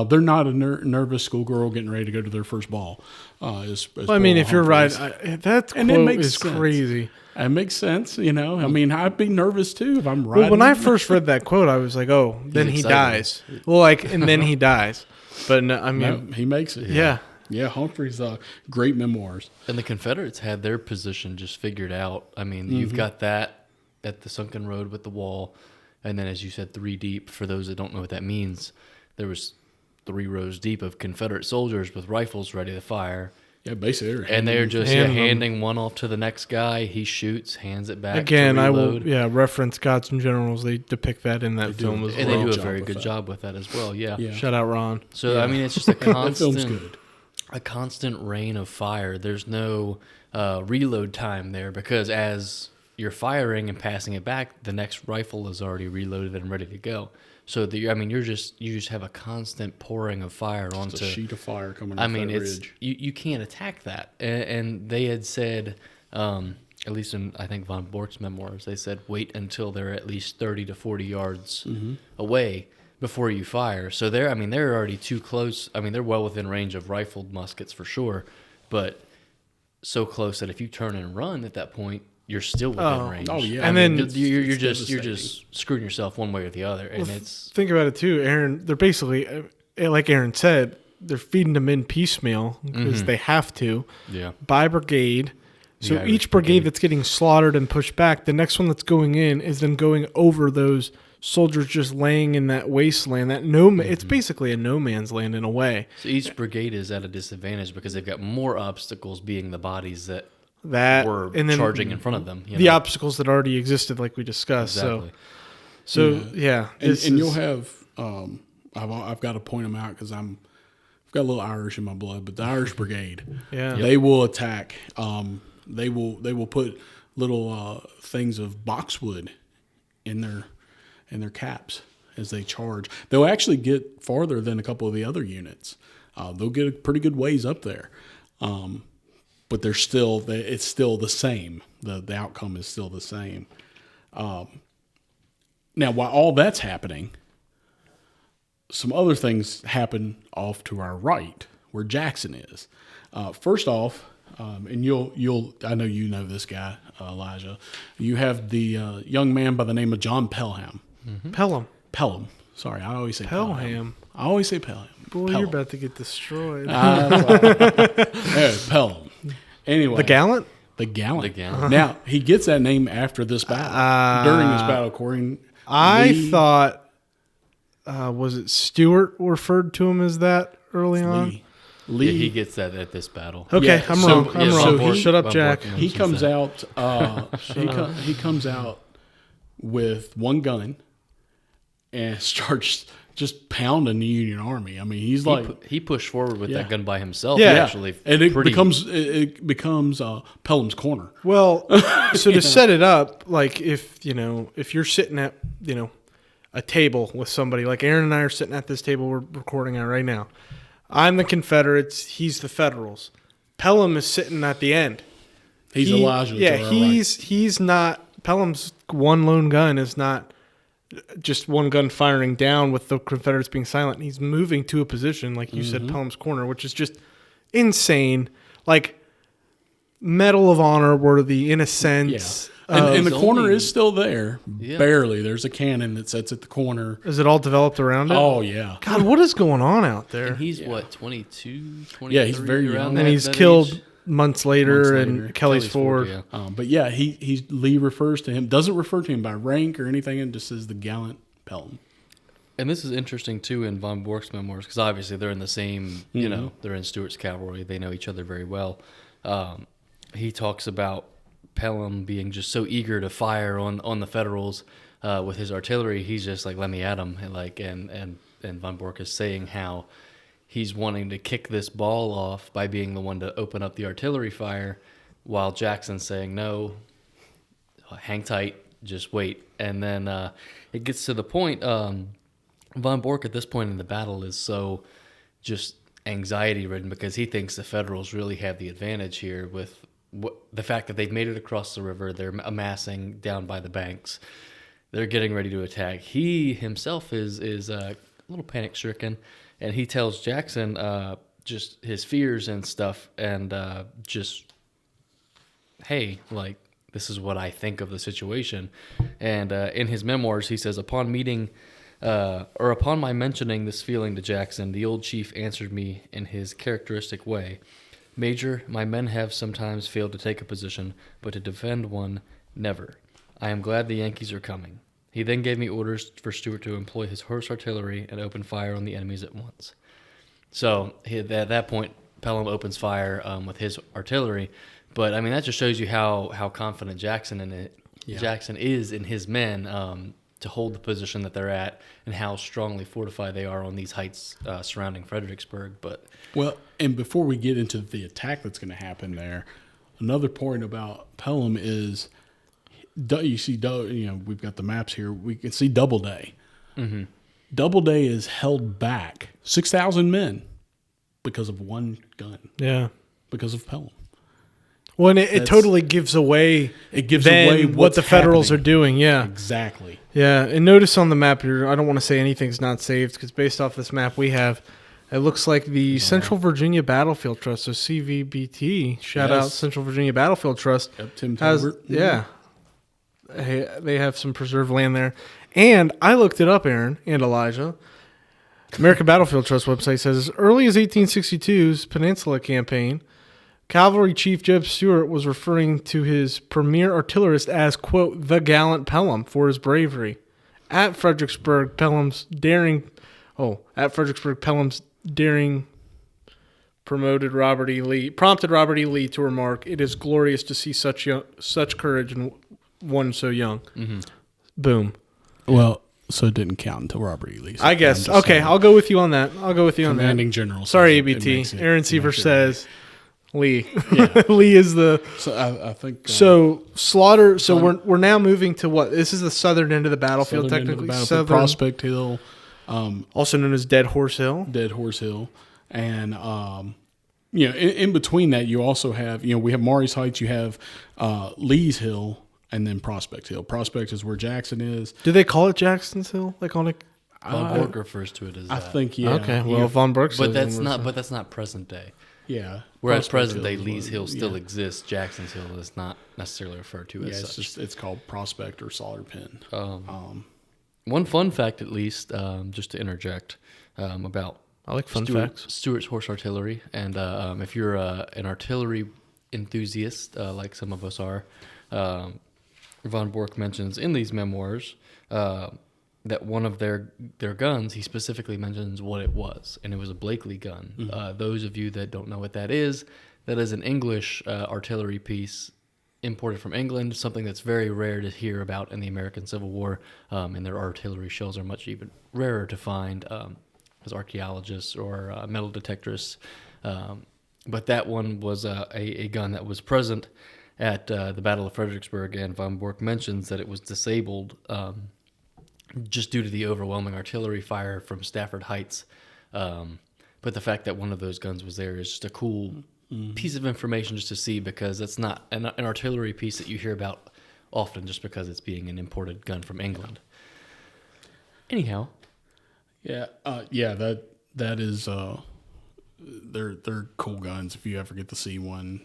They're not a nervous schoolgirl getting ready to go to their first ball. If you're right, that And it quote makes is sense. crazy. It makes sense, I'd be nervous too if I'm riding. Well, when I first read that quote, I was like, "Oh, then he excited. dies." Well, and then he dies. But no, No, he makes it. yeah. Yeah, Humphrey's great memoirs. And the Confederates had their position just figured out. You've got that at the sunken road with the wall, and then, as you said, 3 deep. For those that don't know what that means, there was 3 rows deep of Confederate soldiers with rifles ready to fire. Yeah, basically. And they're just Hand them. handing one off to the next guy. He shoots, hands it back. Again, to I will reload. reference Gods and Generals. They depict that in that film as And well. they do a job very with good that. job with that as well. Yeah. Yeah. Shout out Ron. So it's just a That film's constant, good. a constant rain of fire. There's no reload time there, because as you're firing and passing it back, the next rifle is already reloaded and ready to go. So you just have a constant pouring of fire It's onto. a sheet of fire coming off that it's ridge. you can't attack that. And they had said, at least in I think von Bork's memoirs, they said wait until they're at least 30 to 40 yards away before you fire. So they're already too close. They're well within range of rifled muskets for sure, but so close that if you turn and run at that point, you're still within range. Oh, yeah. And then you're it's just devastating. screwing yourself one way or the other, and it's think about it too, Aaron. They're basically, like Aaron said, they're feeding them in piecemeal because they have to by brigade. So Yeah, each brigade that's getting slaughtered and pushed back, the next one that's going in is then going over those soldiers just laying in that wasteland. It's basically a no man's land in a way. so each brigade is at a disadvantage because they've got more obstacles, being the bodies that were and then charging in front of them. the obstacles that already existed, like we discussed. Exactly. And you'll have I've got to point them out because I've got a little Irish in my blood, but the Irish Brigade, they will attack. They will put little things of boxwood in their caps as they charge. They'll actually get farther than a couple of the other units. They'll get a pretty good ways up there. But it's still the same. The outcome is still the same. Now, while all that's happening, some other things happen off to our right, where Jackson is. First off, and I know you know this guy, Elijah. You have the young man by the name of John Pelham. Pelham. Sorry, I always say Pelham. I always say Pelham. Boy, Pelham. you're about to get destroyed. Pelham. Anyway, The Gallant? The Gallant. The Gallant. Now, he gets that name after this battle. During this battle, according thought, was it Stewart referred to him as that early on? Lee. Yeah, he gets that at this battle. Okay, Yeah, I'm so- wrong. I'm yeah, wrong. so he- Shut up, Von Jack. Bork He comes out. He comes out with one gun and starts just pounding the Union Army. I mean, he's He pushed forward with Yeah. that gun by himself. Yeah. Actually, and it pretty- becomes Pelham's corner. Well, so to set it up, like if you're sitting at a table with somebody, like Aaron and I are sitting at this table we're recording at right now. I'm the Confederates. He's the Federals. Pelham is sitting at the end. He's Elijah. Yeah, to our he's not. Pelham's one lone gun is not just one gun firing down with the Confederates being silent. He's moving to a position, like you said, Pelham's corner, which is just insane. Like Medal of Honor worthy in a sense. Yeah. And the It's corner only- is still there, Yeah. barely. There's a cannon that sits at the corner. Is it all developed around it? Oh, yeah. God, what is going on out there? And he's what 22, 23? Yeah, he's very young. around And that- he's that killed age. months later, Months and later. Kelly's Ford. Yeah. But yeah, Lee refers to him, doesn't refer to him by rank or anything, and just says the gallant Pelham. And this is interesting too in von Bork's memoirs because obviously they're in the same, they're in Stuart's cavalry. They know each other very well. He talks about Pelham being just so eager to fire on the Federals with his artillery. He's just like, let me at him. And von Bork is saying how he's wanting to kick this ball off by being the one to open up the artillery fire, while Jackson's saying, no, hang tight, just wait. And then it gets to the point, von Bork at this point in the battle is so just anxiety-ridden because he thinks the Federals really have the advantage here with the fact that they've made it across the river. They're amassing down by the banks. They're getting ready to attack. He himself is a little panic-stricken, and he tells Jackson just his fears and stuff, and just, hey, like, this is what I think of the situation. And in his memoirs, he says, upon my mentioning this feeling to Jackson, the old chief answered me in his characteristic way. Major, my men have sometimes failed to take a position, but to defend one, never. I am glad the Yankees are coming. He then gave me orders for Stuart to employ his horse artillery and open fire on the enemies at once. So at that point, Pelham opens fire with his artillery. But, I mean, that just shows you how confident Jackson is in his men to hold the position that they're at and how strongly fortified they are on these heights surrounding Fredericksburg. But Well, and before we get into the attack that's going to happen there, another point about Pelham is, you see, we've got the maps here. We can see Doubleday. mm-hmm. Doubleday is held back 6,000 men because of one gun, Yeah. because of Pelham. Well, and it totally gives away. It gives then away what what's the Federals happening. are doing. Yeah. Exactly. Yeah, and notice on the map here, I don't want to say anything's not saved because based off this map we have, it looks like the Central Virginia Battlefield Trust, so CVBT, shout out Yes. Central Virginia Battlefield Trust, Yep, Tim has, Talbert. yeah, they have some preserved land there. And I looked it up, Aaron and Elijah. American Battlefield Trust website says as early as 1862's Peninsula Campaign, Cavalry Chief Jeb Stuart was referring to his premier artillerist as, quote, the gallant Pelham for his bravery. At Fredericksburg, Pelham's daring prompted Robert E. Lee to remark, "It is glorious to see such courage in one so young." Mm-hmm. Boom. Well, so it didn't count until Robert E. Lee. I guess. Okay, I'll go with you on that. Commanding General. Sorry, says it ABT. makes it- Aaron it Siever makes it says Lee. Yeah. Lee is the... So I think. So Slaughter. So we're now moving to what? This is the southern end of the battlefield, southern end of the technically. battlefield, Southern, Prospect Hill, also known as Dead Horse Hill. Dead Horse Hill, and in between that you also have we have Maury's Heights, you have Lee's Hill, and then Prospect Hill. Prospect is where Jackson is. Do they call it Jackson's Hill? Like on a... Von Bork refers to it as I that. think Okay. Well, Von Berg says But that's it. not. But that's not present day. yeah. Whereas Prospect present day Hill is Lee's what- Hill still yeah. exists. Jackson's Hill is not necessarily referred to Yeah, as it's such. just it's called Prospect or Solder Pin. One fun fact, at least, just to interject about I like fun facts. Stuart's horse artillery, and if you're an artillery enthusiast, like some of us are, von Bork mentions in these memoirs that one of their guns, he specifically mentions what it was, and it was a Blakely gun. Mm-hmm. Those of you that don't know what that is an English artillery piece imported from England, something that's very rare to hear about in the American Civil War, and their artillery shells are much even rarer to find as archaeologists or metal detectorists. But that one was a gun that was present at the Battle of Fredericksburg, and von Bork mentions that it was disabled just due to the overwhelming artillery fire from Stafford Heights. But the fact that one of those guns was there is just a cool piece of information just to see, because it's not an artillery piece that you hear about often just because it's being an imported gun from England. Anyhow. Yeah, that is they're cool guns. If you ever get to see one,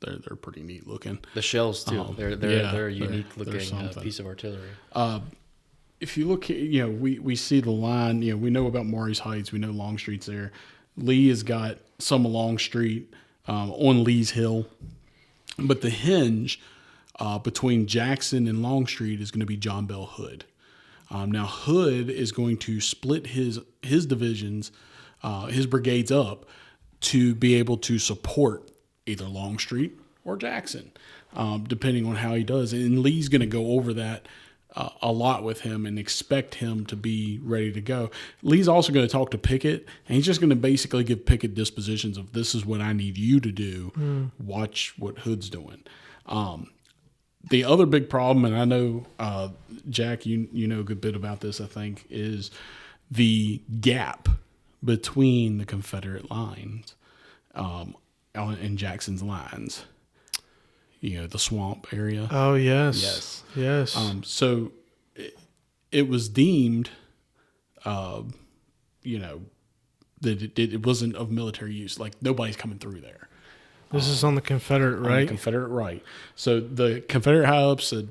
they're pretty neat looking. The shells too. They're a unique looking piece of artillery. If you look, we see the line. We know about Maury's Heights. We know Longstreet's there. Lee has got some of Longstreet on Lee's Hill, but the hinge between Jackson and Longstreet is going to be John Bell Hood. Now Hood is going to split his divisions, his brigades up to be able to support either Longstreet or Jackson, depending on how he does. And Lee's going to go over that a lot with him and expect him to be ready to go. Lee's also going to talk to Pickett, and he's just going to basically give Pickett dispositions of, this is what I need you to do. Watch what Hood's doing. The other big problem, and I know, Jack, you know a good bit about this, I think, is the gap between the Confederate lines and Jackson's lines. The swamp area. Oh, yes. Yes. So it was deemed, that it wasn't of military use. Like, nobody's coming through there. This is on the Confederate right? On the Confederate right. So the Confederate high-ups said,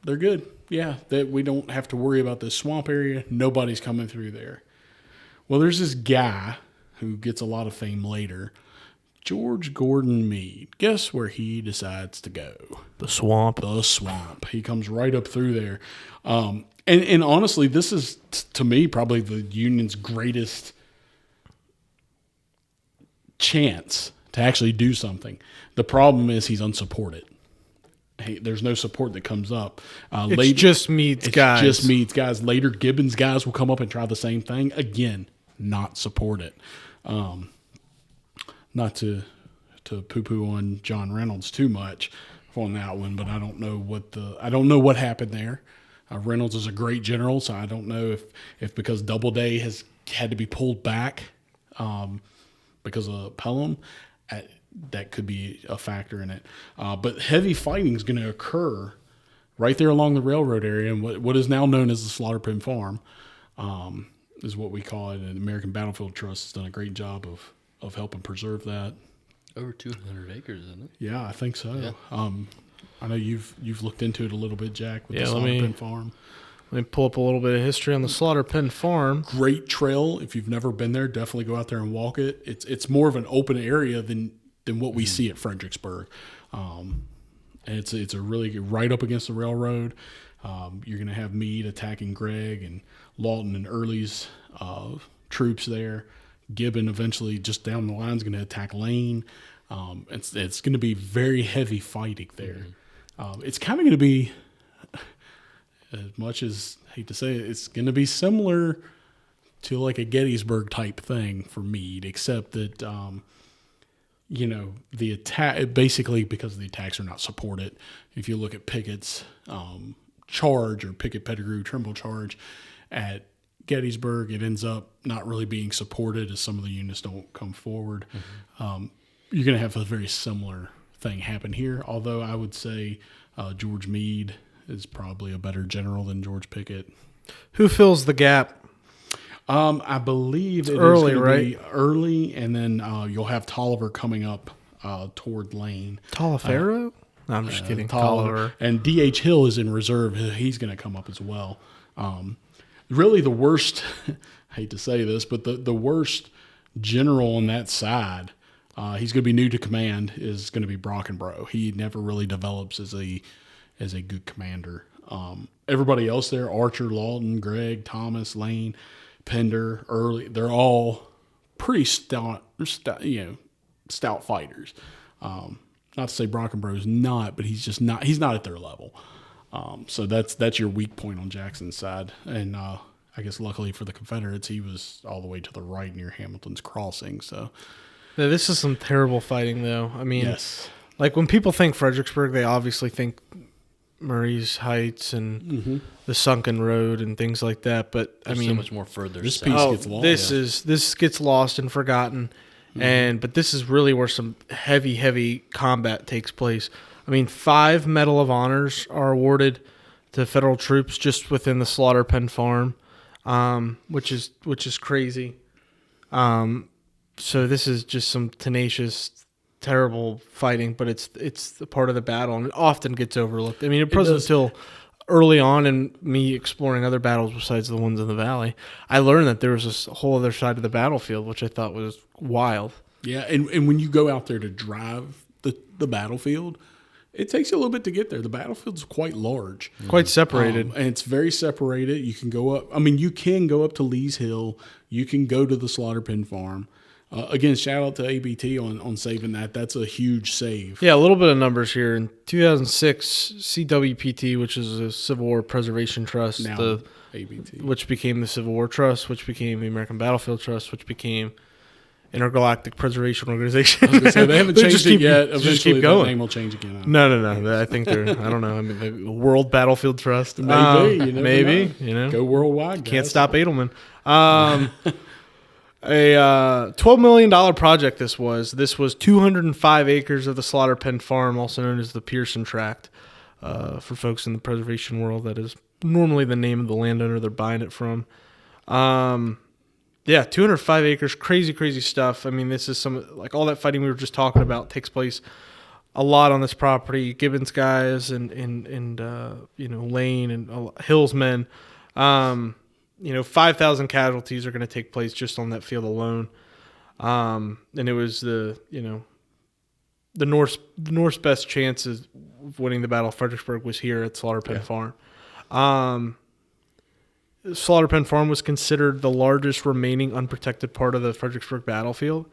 they're good. Yeah, that we don't have to worry about this swamp area. Nobody's coming through there. Well, there's this guy who gets a lot of fame later, George Gordon Meade. Guess where he decides to go? The swamp. The swamp. He comes right up through there. And honestly, this is, to me, probably the Union's greatest chance to actually do something. The problem is he's unsupported. There's no support that comes up. It's just Meade's guys. Just Meade's guys. Later, Gibbon's guys will come up and try the same thing. Again, not supported. Not to poo-poo on John Reynolds too much on that one, but I don't know what happened there. Reynolds is a great general, so I don't know if because Doubleday has had to be pulled back because of Pelham, that could be a factor in it. But heavy fighting is going to occur right there along the railroad area, and what is now known as the Slaughter Pen Farm is what we call it. And the American Battlefield Trust has done a great job of helping preserve that. Over 200 acres, isn't it? Yeah, I think so. Yeah. I know you've looked into it a little bit, Jack, with the Slaughter Pen Farm. Let me pull up a little bit of history on the Slaughter Pen Farm. Great trail. If you've never been there, definitely go out there and walk it. It's more of an open area than what we see at Fredericksburg. And it's a really right up against the railroad. You're going to have Meade attacking Gregg and Lawton and Early's troops there. Gibbon eventually just down the line is going to attack Lane. It's going to be very heavy fighting there. It's kind of going to be, as much as I hate to say it, it's going to be similar to like a Gettysburg type thing for Meade, except that the attack, basically because the attacks are not supported. If you look at Pickett's charge or Pickett Pettigrew Trimble charge at Gettysburg, it ends up not really being supported as some of the units don't come forward. You're going to have a very similar thing happen here, although I would say George Meade is probably a better general than George Pickett. Who fills the gap? I believe it's early, is right? Be early, and then you'll have Tolliver coming up toward Lane. Taliaferro? No, I'm just kidding. Tolliver. And D.H. Hill is in reserve. He's going to come up as well. Really the worst, I hate to say this, but the worst general on that side, he's going to be new to command, is going to be Brockenbrough. He never really develops as a good commander. Everybody else there, Archer, Lawton, Gregg, Thomas, Lane, Pender, Early, they're all pretty stout fighters. Not to say Brockenbrough's not, but he's just not. He's not at their level. So that's your weak point on Jackson's side. And I guess luckily for the Confederates, he was all the way to the right near Hamilton's Crossing. So Now, this is some terrible fighting, though. I mean, yes, like when people think Fredericksburg, they obviously think Murray's Heights and the Sunken Road and things like that. But There's I mean, so much more further. this south. piece gets lost. this gets lost and forgotten, but this is really where some heavy combat takes place. I mean, 5 Medal of Honors are awarded to federal troops just within the slaughter pen farm, which is crazy. So this is just some tenacious, terrible fighting, but it's a part of the battle, and it often gets overlooked. I mean, it wasn't until early on in me exploring other battles besides the ones in the valley, I learned that there was this whole other side of the battlefield, which I thought was wild. Yeah, and when you go out there to drive the battlefield, it takes you a little bit to get there. The battlefield's quite large. Quite separated. And it's very separated. You can go up. I mean, you can go up to Lee's Hill. You can go to the slaughter pen farm. Again, shout out to ABT on saving that. That's a huge save. Yeah, a little bit of numbers here. In 2006, CWPT, which is a Civil War Preservation Trust, Now ABT. which became the Civil War Trust, which became the American Battlefield Trust, which became Intergalactic Preservation Organization. So they haven't They changed just it keep- yet. just Eventually, keep that going. name will change again. No. I think they're. I don't know. I mean, the World Battlefield Trust. Maybe. You never maybe. know. You know, Go worldwide. can't guys. stop Edelman. A $12 million project. This was 205 acres of the slaughter pen farm, also known as the Pearson Tract. For folks in the preservation world, that is normally the name of the landowner they're buying it from. Yeah, 205 acres, crazy stuff. I mean, this is like all that fighting we were just talking about takes place a lot on this property. Gibbons guys and Lane and Hill's men. 5,000 casualties are going to take place just on that field alone. And it was the North's best chances of winning the Battle of Fredericksburg was here at Slaughter Pen Farm. Slaughter Pen Farm was considered the largest remaining unprotected part of the Fredericksburg battlefield.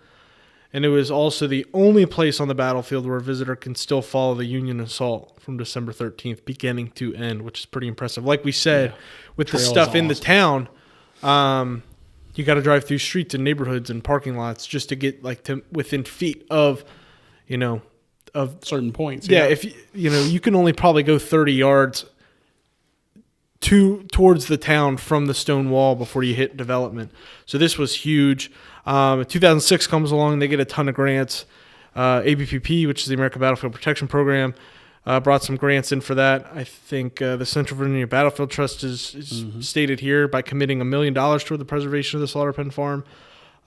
And it was also the only place on the battlefield where a visitor can still follow the Union assault from December 13th, beginning to end, which is pretty impressive. Like we said, with the Trail is stuff in the awesome. town, you got to drive through streets and neighborhoods and parking lots just to get to within feet of Certain points. yeah. If you can only probably go 30 yards towards the town from the stone wall before you hit development. So this was huge. 2006 comes along, they get a ton of grants. ABPP, which is the American Battlefield Protection Program, brought some grants in for that. I think the Central Virginia Battlefield Trust is stated here by committing $1 million toward the preservation of the slaughter pen farm.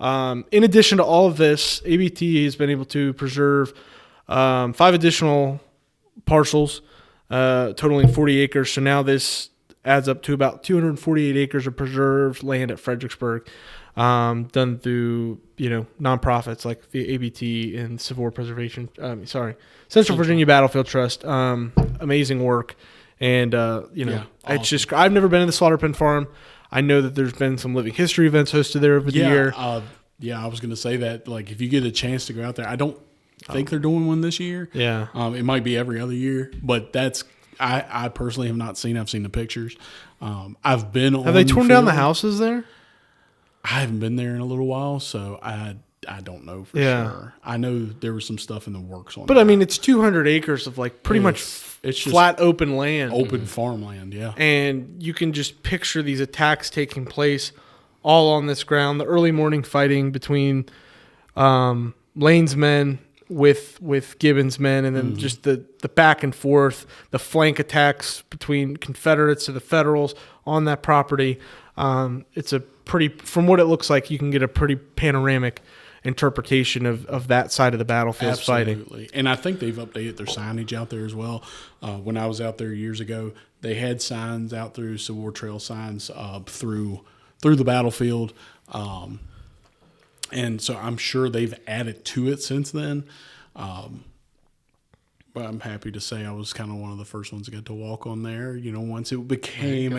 In addition to all of this, ABT has been able to preserve 5 additional parcels, totaling 40 acres. So now this adds up to about 248 acres of preserved land at Fredericksburg, done through nonprofits like the ABT and Civil War Preservation. Central Virginia Battlefield Trust. Amazing work, and awesome. it's just I've never been to the slaughter pen farm. I know that there's been some living history events hosted there over the year. I was going to say that. Like, if you get a chance to go out there, I don't think they're doing one this year. Yeah. It might be every other year, but that's. I personally have not seen. I've seen the pictures. I've been on. Have they torn down the field. houses there? I haven't been there in a little while, so I don't know for sure. I know there was some stuff in the works on. But that. I mean, it's 200 acres of like pretty much it's just flat open land. open farmland. Yeah, And you can just picture these attacks taking place all on this ground. The early morning fighting between Lane's men with Gibbons' men, and then just the back and forth, the flank attacks between Confederates to the Federals on that property. It's a pretty, from what it looks like, you can get a pretty panoramic interpretation of that side of the battlefield's fighting. absolutely. And I think they've updated their signage out there as well. When I was out there years ago, they had signs out through Civil War Trail signs through the battlefield. And so I'm sure they've added to it since then. But I'm happy to say I was kind of one of the first ones to get to walk on there. Once it became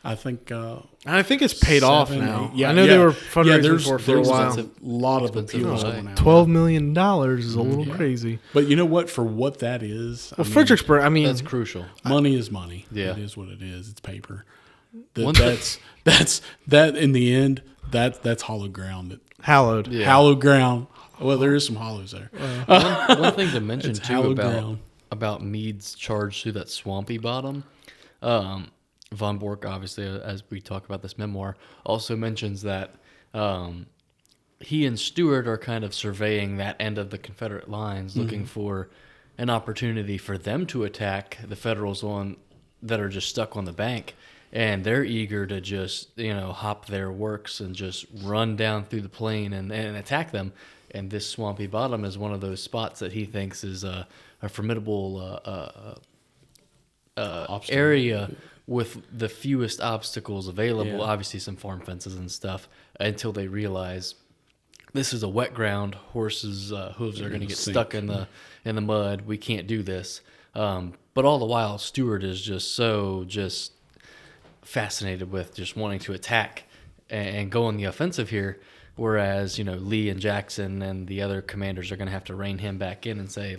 I think it's paid off 7, now. 8, yeah, I know they were fundraising for a there's while. a lot of appeals right. going out. $12 million is a little crazy. But you know what? For what that is, Well, Fredericksburg, I mean, That's crucial. money is money. Yeah. It is what it is. It's paper. One That's in the end. That's hollow ground. hallowed. Yeah. Hallowed ground. Well, there is some hollows there. One thing to mention It's too hallowed ground. about Meade's charge through that swampy bottom. Von Bork, obviously, as we talk about this memoir, also mentions that he and Stewart are kind of surveying that end of the Confederate lines, looking for an opportunity for them to attack the Federals that are just stuck on the bank. And they're eager to just, hop their works and just run down through the plain and attack them. And this swampy bottom is one of those spots that he thinks is a formidable area with the fewest obstacles available. Yeah. Obviously, some farm fences and stuff, until they realize this is a wet ground. Horses' hooves are going to get stuck in the mud. We can't do this. But all the while, Stewart is just fascinated with just wanting to attack and go on the offensive here. Whereas, Lee and Jackson and the other commanders are going to have to rein him back in and say,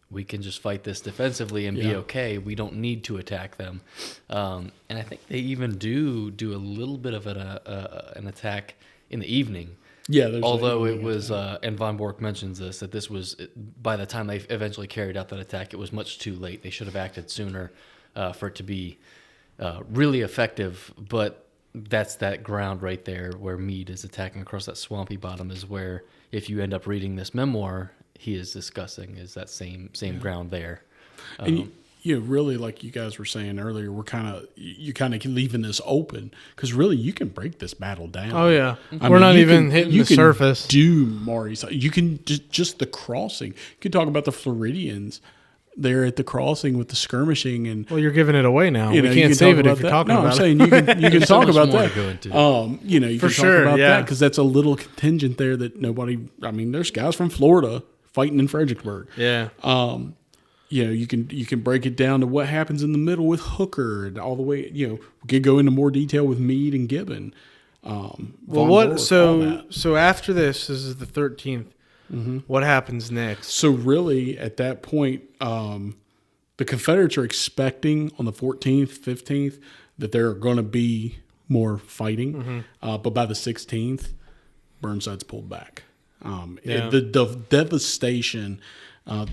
we can just fight this defensively and be okay. We don't need to attack them. And I think they even do a little bit of an attack in the evening. Yeah. Although it was, and Von Bork mentions this, that this was, by the time they eventually carried out that attack, it was much too late. They should have acted sooner for it to be really effective. But that's that ground right there where Meade is attacking across that swampy bottom, is where, if you end up reading this memoir, he is discussing is that same ground there. And really, like you guys were saying earlier, you're kind of leaving this open because really you can break this battle down. Oh yeah, I we're mean, not you even can- hitting you the can surface. Do Maury's? You can just the crossing. You can talk about the Floridians there at the crossing with the skirmishing and. Well, you're giving it away now. You We know, can't you can save talk it about if you're that. talking No, about I'm it. saying you can talk much about more that. to go into. You For can sure, talk about yeah. that because that's a little contingent there that nobody. I mean, there's guys from Florida fighting in Fredericksburg. Yeah. You can break it down to what happens in the middle with Hooker and all the way. We could go into more detail with Meade and Gibbon. Well, Von what? Bork, all So that. after this is the 13th. What happens next? So really, at that point, the Confederates are expecting on the 14th, 15th that there are going to be more fighting. But by the 16th, Burnside's pulled back. The devastation,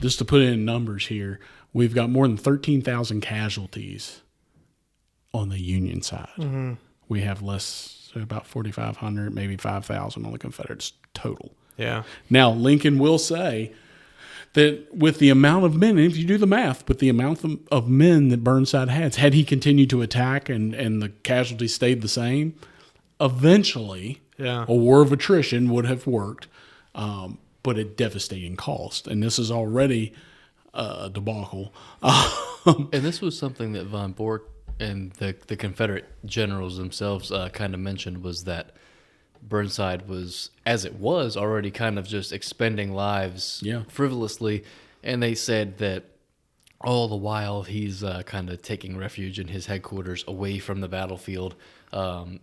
just to put it in numbers here, we've got more than 13,000 casualties on the Union side. We have less, so about 4,500, maybe 5,000 on the Confederates total. Yeah. Now, Lincoln will say that with the amount of men, if you do the math, with the amount of men that Burnside had he continued to attack and the casualties stayed the same, eventually Yeah. a war of attrition would have worked, but at devastating cost. And this is already a debacle. And this was something that Von Bork and the Confederate generals themselves kind of mentioned, was that Burnside was, as it was, already kind of just expending lives frivolously. And they said that all the while he's kind of taking refuge in his headquarters away from the battlefield, kind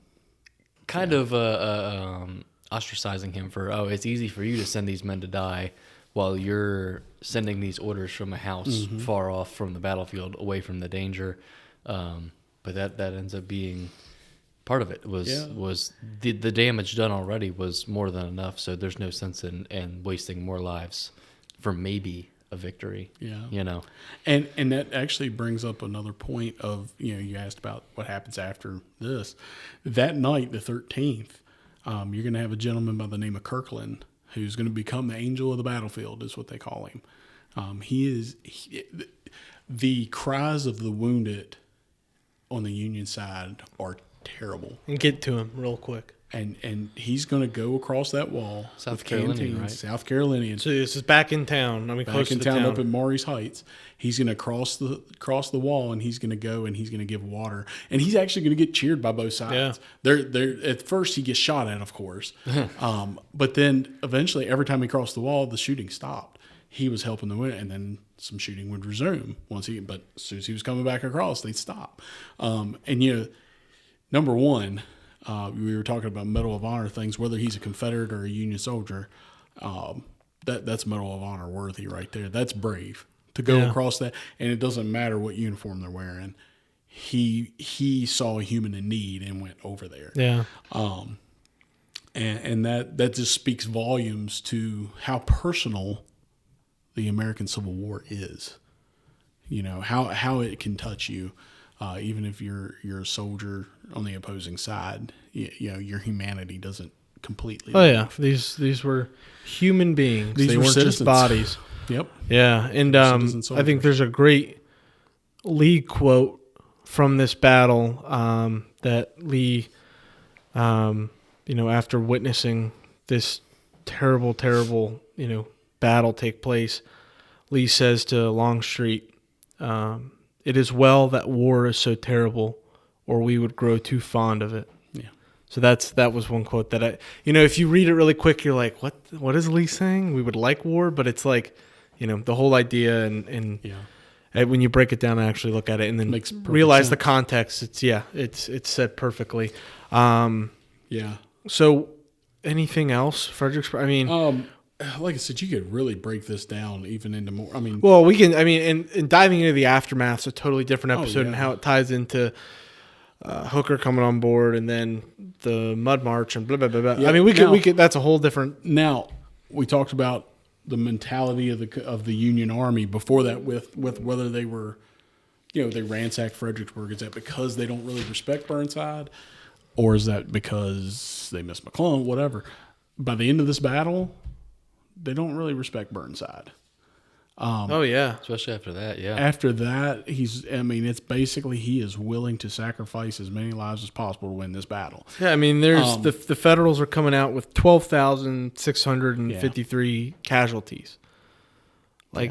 of ostracizing him for, it's easy for you to send these men to die while you're sending these orders from a house far off from the battlefield, away from the danger. But that ends up being part of it. Was the damage done already was more than enough, so there's no sense in wasting more lives for maybe a victory. Yeah. And that actually brings up another point of, you asked about what happens after this. That night, the 13th, you're going to have a gentleman by the name of Kirkland who's going to become the angel of the battlefield, is what they call him. The cries of the wounded on the Union side are terrible. And get to him real quick. And he's going to go across that wall. South with Carolinian, canteens, right? South Carolinian. So this is back in town. I mean, close Back in to the town, town. up at Maury's Heights. He's going to cross the wall, and he's going to go and he's going to give water. And he's actually going to get cheered by both sides. They're at first he gets shot at, of course, but then eventually every time he crossed the wall, the shooting stopped. He was helping the women, and then some shooting would resume but as soon as he was coming back across, they'd stop. And number one, we were talking about Medal of Honor things, whether he's a Confederate or a Union soldier, that's Medal of Honor worthy right there. That's brave to go across that, and it doesn't matter what uniform they're wearing. He saw a human in need and went over there. Yeah. And that just speaks volumes to how personal the American Civil War is. How it can touch you, even if you're a soldier on the opposing side. Your humanity doesn't completely. Oh yeah, these were human beings. They were weren't citizens. just bodies. Yep. Yeah, and I think there's a great Lee quote from this battle that Lee, after witnessing this terrible, battle take place, Lee says to Longstreet, "It is well that war is so terrible, or we would grow too fond of it." Yeah. So that was one quote that if you read it really quick, you're like, what is Lee saying? We would like war, but it's like, the whole idea and when you break it down and actually look at it and then realize the context, it's said perfectly. Yeah. So anything else, Fredericksburg? I mean, like I said, you could really break this down even into more. I mean, well, we can. I mean, and diving into the aftermath is a totally different episode and yeah. how it ties into Hooker coming on board and then the Mud March and blah blah blah. blah. Yeah, I mean, we could. That's a whole different. Now we talked about the mentality of the Union Army before that, with whether they were, they ransacked Fredericksburg. Is that because they don't really respect Burnside, or is that because they miss McClellan? Whatever. By the end of this battle, they don't really respect Burnside. Oh yeah, especially after that. Yeah. After that, it's basically he is willing to sacrifice as many lives as possible to win this battle. Yeah, I mean, there's the Federals are coming out with 12,653 casualties,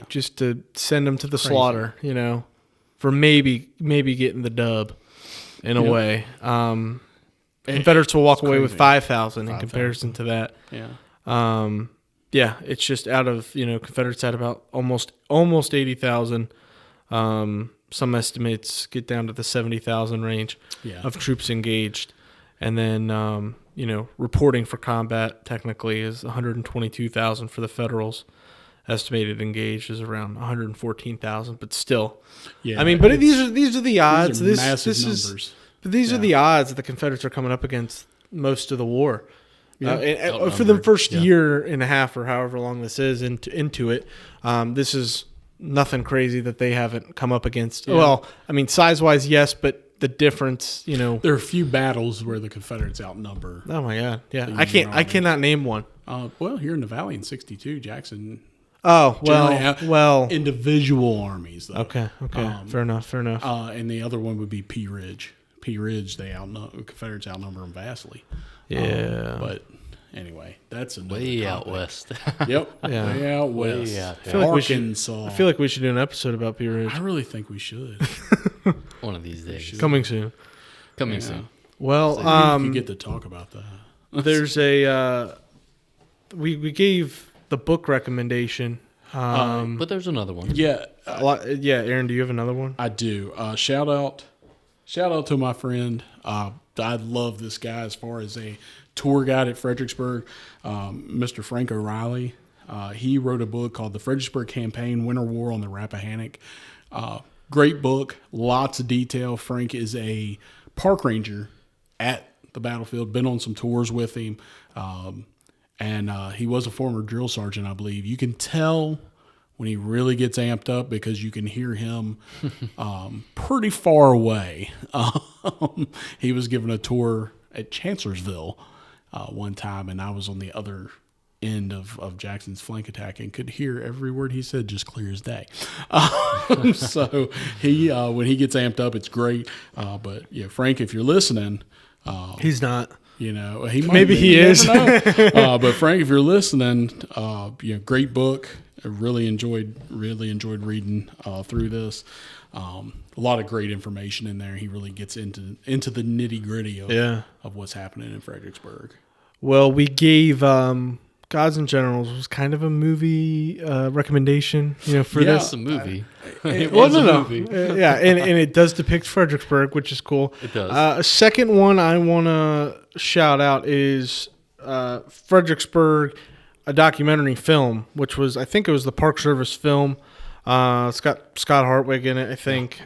just to send them to the slaughter, for maybe getting the dub in a way. Confederates will walk away with 5,000 in comparison to that. Yeah. Yeah, it's just out of, Confederates had about almost 80,000. Some estimates get down to the 70,000 range of troops engaged. And then, reporting for combat technically is 122,000 for the Federals. Estimated engaged is around 114,000, but still. Yeah. I mean, but these are the odds. These are massive numbers. These are the odds that the Confederates are coming up against most of the war. Yeah. For the first year and a half or however long this is into it, this is nothing crazy that they haven't come up against. Yeah. Well, I mean, size-wise, yes, but the difference, There are a few battles where the Confederates outnumber. Oh, my God. Yeah. I cannot name one. Well, here in the Valley in 62, Jackson... Oh, well. Individual armies, though. Okay. Fair enough. And the other one would be Pea Ridge. Pea Ridge, Confederates outnumber them vastly. Yeah. But anyway, that's another way topic. Out west. Yep. Yeah. Way out west. Way out. Arkansas. I feel like we should do an episode about Pea Ridge. I really think we should. One of these days. Coming soon. Soon. So Well, you can get to talk about that. There's a we gave the book recommendation. But there's another one. Yeah. Aaron, do you have another one? I do. Shout out to my friend. I love this guy as far as a tour guide at Fredericksburg, Mr. Frank O'Reilly. He wrote a book called The Fredericksburg Campaign, Winter War on the Rappahannock. Great book, lots of detail. Frank is a park ranger at the battlefield, been on some tours with him, and he was a former drill sergeant, I believe. You can tell when he really gets amped up because you can hear him pretty far away. He was given a tour at Chancellorsville one time, and I was on the other end of Jackson's flank attack and could hear every word he said just clear as day. So he when he gets amped up, it's great. But yeah, Frank, if you're listening, he's not. He might maybe be, he is. But Frank, if you're listening, great book. I really enjoyed reading through this. A lot of great information in there. He really gets into the nitty gritty of what's happening in Fredericksburg. Well, we gave Gods and Generals was kind of a movie recommendation, for Yeah. this. It's a movie. Yeah, and it does depict Fredericksburg, which is cool. It does. A second one I want to shout out is Fredericksburg, a documentary film, which was, I think it was the Park Service film. It's got Scott Hartwig in it, I think.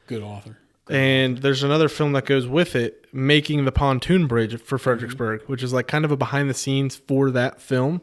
Good author. And there's another film that goes with it, making the pontoon bridge for Fredericksburg, which is like kind of a behind the scenes for that film.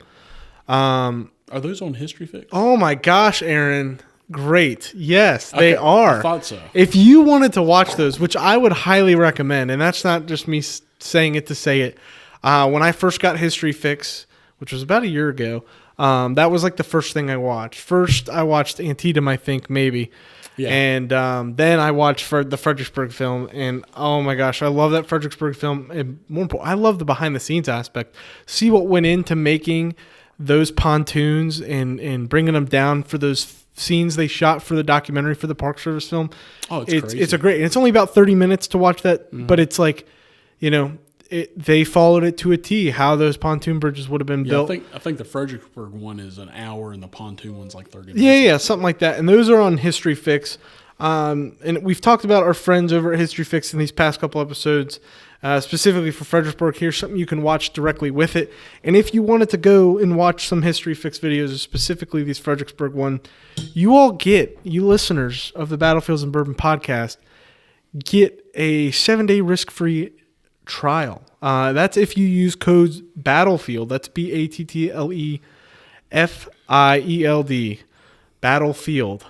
Are those on History Fix? Oh my gosh, Aaron. Great. Yes, they Okay, are. I thought so. If you wanted to watch those, which I would highly recommend, and that's not just me saying it to say it. When I first got History Fix, which was about a year ago, that was like the first thing I watched. First, I watched Antietam, I think, maybe. Yeah. And then I watched the Fredericksburg film, and oh my gosh, I love that Fredericksburg film. And more important, I love the behind the scenes aspect. See what went into making those pontoons and bringing them down for those scenes they shot for the documentary for the Park Service film. Oh, it's crazy. It's a great. And it's only about 30 minutes to watch that, but it's like, they followed it to a T. How those pontoon bridges would have been built. I think the Fredericksburg one is an hour, and the pontoon one's like 30 minutes. Yeah, something like that. And those are on History Fix. And we've talked about our friends over at History Fix in these past couple episodes, specifically for Fredericksburg. Here's something you can watch directly with it. And if you wanted to go and watch some History Fix videos, specifically these Fredericksburg one, you listeners of the Battlefields and Bourbon podcast, get a 7-day risk-free trial. That's if you use code Battlefield. That's BATTLEFIELD. Battlefield.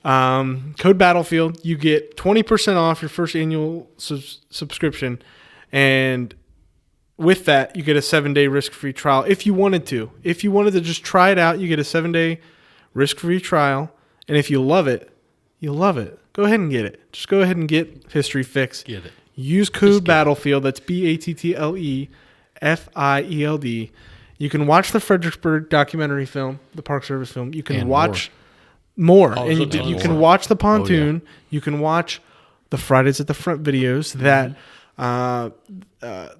Code Battlefield. You get 20% off your first annual subscription, and with that, you get a 7-day risk-free trial. If you wanted to just try it out, you get a 7-day risk-free trial, and if you love it, Go ahead and get it. Just go ahead and get History Fix. Get it. Use code Battlefield. That's BATTLEFIELD. You can watch the Fredericksburg documentary film, the Park Service film. You can watch more. Oh, And so you more. can watch the pontoon. You can watch the Fridays at the Front videos that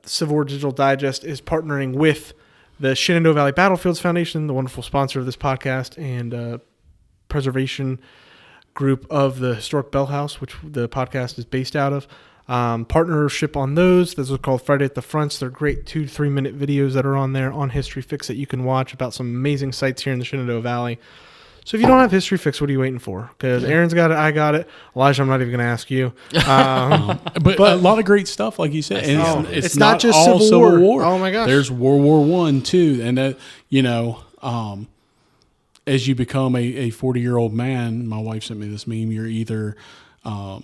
Civil War Digital Digest is partnering with the Shenandoah Valley Battlefields Foundation, the wonderful sponsor of this podcast, and preservation group of the Historic Bell House, which the podcast is based out of. Partnership on those. Those are called Friday at the Fronts. They're great 2 to 3 minute videos that are on there on History Fix that you can watch about some amazing sites here in the Shenandoah Valley. So if you don't have History Fix, what are you waiting for? Because Aaron's got it, I got it. Elijah, I'm not even going to ask you. But a lot of great stuff, like you said. And it's not just all Civil War. Oh my gosh. There's World War I too, and that as you become a 40-year-old man, my wife sent me this meme. You're either a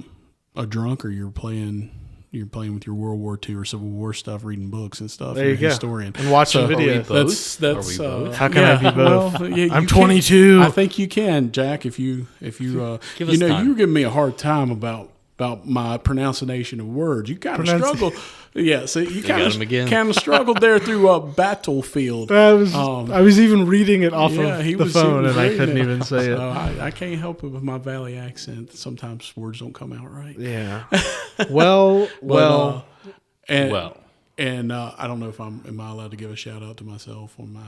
drunk or you're playing with your World War II or Civil War stuff, reading books and stuff. There you you're a go. historian And watching Are we videos. both? That's Are we both? How can I be both? Well, yeah, I'm you 22. can. I think you can, Jack. If you Give us time. you were giving me a hard time about my pronunciation of words. You kind of struggled. Yeah, so you got him again. kind of struggled there through Battlefield. I was even reading it off of he the was- phone, he was and I reading couldn't it. even say So it. I can't help it with my Valley accent. Sometimes words don't come out right. Yeah. Well. And Well. I don't know if am I allowed to give a shout out to myself on my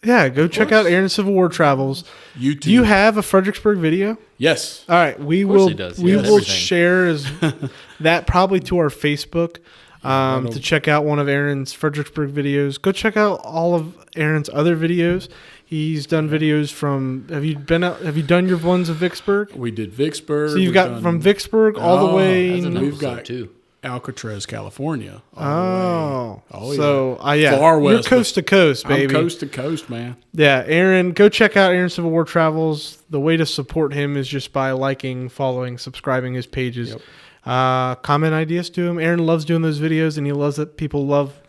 Yeah, go check out Aaron's Civil War Travels. YouTube. Do you have a Fredericksburg video? Yes. All right, we course will. he does. We He will does everything. share that probably to our Facebook to check out one of Aaron's Fredericksburg videos. Go check out all of Aaron's other videos. He's done videos from. Have you been out? Have you done your ones of Vicksburg? We did Vicksburg. So you've got from Vicksburg all the Oh, way. That's an We've episode got too. Alcatraz, California. Oh, yeah. so yeah, Far you're west, coast to coast, I'm baby. coast to coast, man. Yeah, Aaron, go check out Aaron Civil War Travels. The way to support him is just by liking, following, subscribing his pages. Yep. Comment ideas to him. Aaron loves doing those videos, and he loves that people love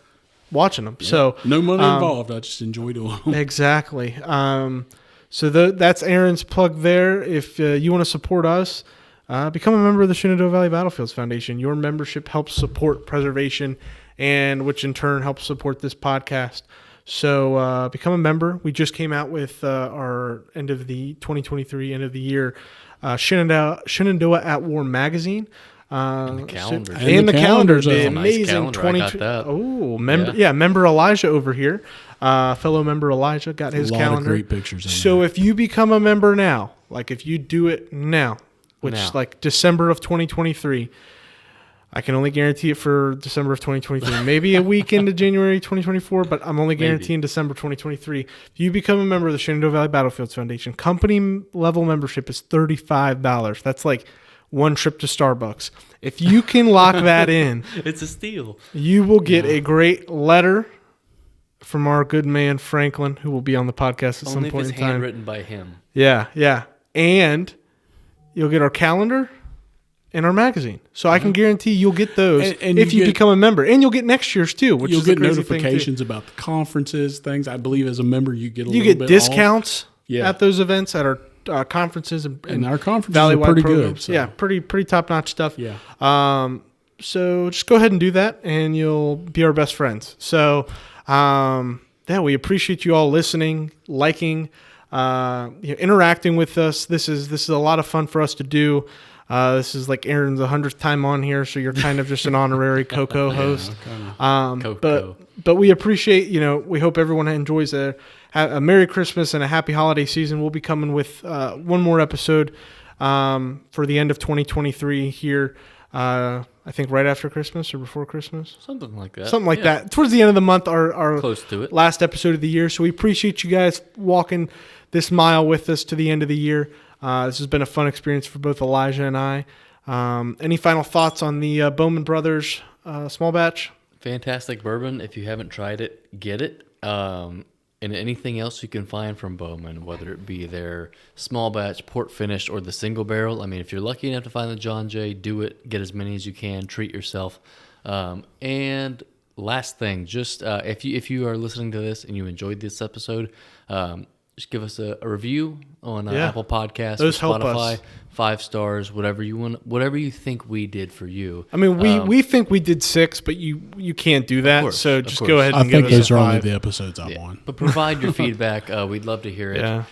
watching them. So No money involved. I just enjoy doing them. exactly. So that's Aaron's plug there. If you want to support us, become a member of the Shenandoah Valley Battlefields Foundation. Your membership helps support preservation, and which in turn helps support this podcast. So become a member. We just came out with our end of the 2023 end of the year Shenandoah at War magazine. And the calendar. And the calendar. The That's a nice amazing calendar. I 20. got that. Oh, member Elijah over here. Fellow member Elijah got his a lot calendar. of great pictures in So there. if you become a member now, like if you do it now, which Now. like December of 2023, I can only guarantee it for December of 2023. Maybe a week into January 2024, but I'm only guaranteeing December 2023. If you become a member of the Shenandoah Valley Battlefields Foundation, company level membership is $35. That's like one trip to Starbucks. If you can lock that in, It's a steal. you will get a great letter from our good man Franklin, who will be on the podcast at some Only if point it's in time. handwritten by him. Yeah. And you'll get our calendar and our magazine. So I can guarantee you'll get those And if you you get- become a member. And you'll get next year's too, which You'll is the get crazy thing, too. notifications about the conferences, things. I believe as a member you get a You little get bit discounts Yeah. at those events, at our conferences and our conferences Valley-wide are pretty programs. good. So. Yeah, pretty top-notch stuff. Yeah. So just go ahead and do that, and you'll be our best friends. So, we appreciate you all listening, liking, interacting with us. This is a lot of fun for us to do. This is like Aaron's 100th time on here, so you're kind of just an honorary Coco host. Coco. But we appreciate, we hope everyone enjoys a Merry Christmas and a happy holiday season. We'll be coming with one more episode for the end of 2023 here. I think right after Christmas or before Christmas. Something like that. Something like that. Towards the end of the month, our Close to it. last episode of the year. So we appreciate you guys walking this mile with us to the end of the year. This has been a fun experience for both Elijah and I. Any final thoughts on the Bowman Brothers small batch? Fantastic bourbon. If you haven't tried it, get it. And anything else you can find from Bowman, whether it be their small batch, port finished, or the single barrel. I mean, if you're lucky enough to find the John Jay, do it. Get as many as you can. Treat yourself. And last thing, just if you are listening to this and you enjoyed this episode, just give us a review on Apple Podcasts, Those or help Spotify. us. 5 stars, whatever you want, whatever you think we did for you. I mean, we think we did 6, but you can't do that. course, So of just course. go ahead I and give think us those a are only 5. the episodes I'm Yeah. on. But provide your feedback. We'd love to hear it. Yeah.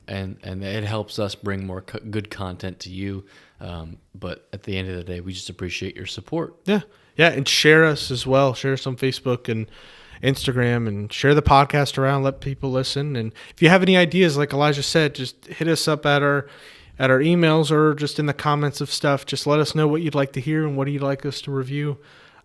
And it helps us bring more good content to you. But at the end of the day, we just appreciate your support. Yeah, and share us as well. Share us on Facebook and Instagram, and share the podcast around. Let people listen. And if you have any ideas, like Elijah said, just hit us up at our emails or just in the comments of stuff. Just let us know what you'd like to hear and what you'd like us to review.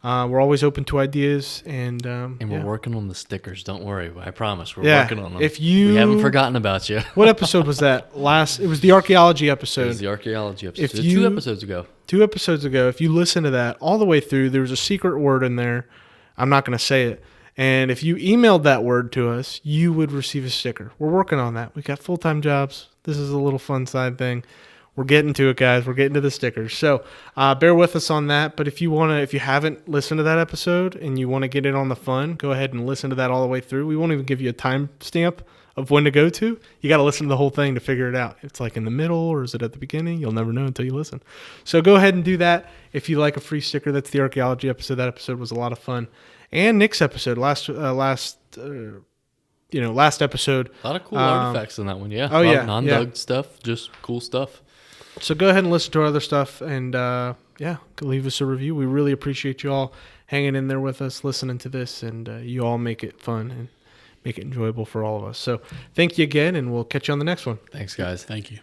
We're always open to ideas, and We're working on the stickers. Don't worry. I promise. We're Yeah, working on them. we haven't forgotten about you. What episode was that? It was the archaeology It episode. was the archaeology episode. If 2 episodes ago. 2 episodes ago, if you listen to that all the way through, there was a secret word in there. I'm not going to say it. And if you emailed that word to us, you would receive a sticker. We're working on that. We got full-time jobs. This is a little fun side thing. We're getting to it, guys. We're getting to the stickers. So bear with us on that. But if you haven't listened to that episode and you want to get in on the fun, go ahead and listen to that all the way through. We won't even give you a time stamp of when to go to. You got to listen to the whole thing to figure it out. If it's like in the middle or is it at the beginning, you'll never know until you listen. So go ahead and do that. If you like a free sticker, that's the archaeology episode. That episode was a lot of fun. And Nick's episode, last episode. A lot of cool artifacts in that one. Yeah. Oh, yeah. Non-dug stuff. Just cool stuff. So go ahead and listen to our other stuff, and leave us a review. We really appreciate you all hanging in there with us, listening to this, and you all make it fun and make it enjoyable for all of us. So thank you again, and we'll catch you on the next one. Thanks, guys. Thank you.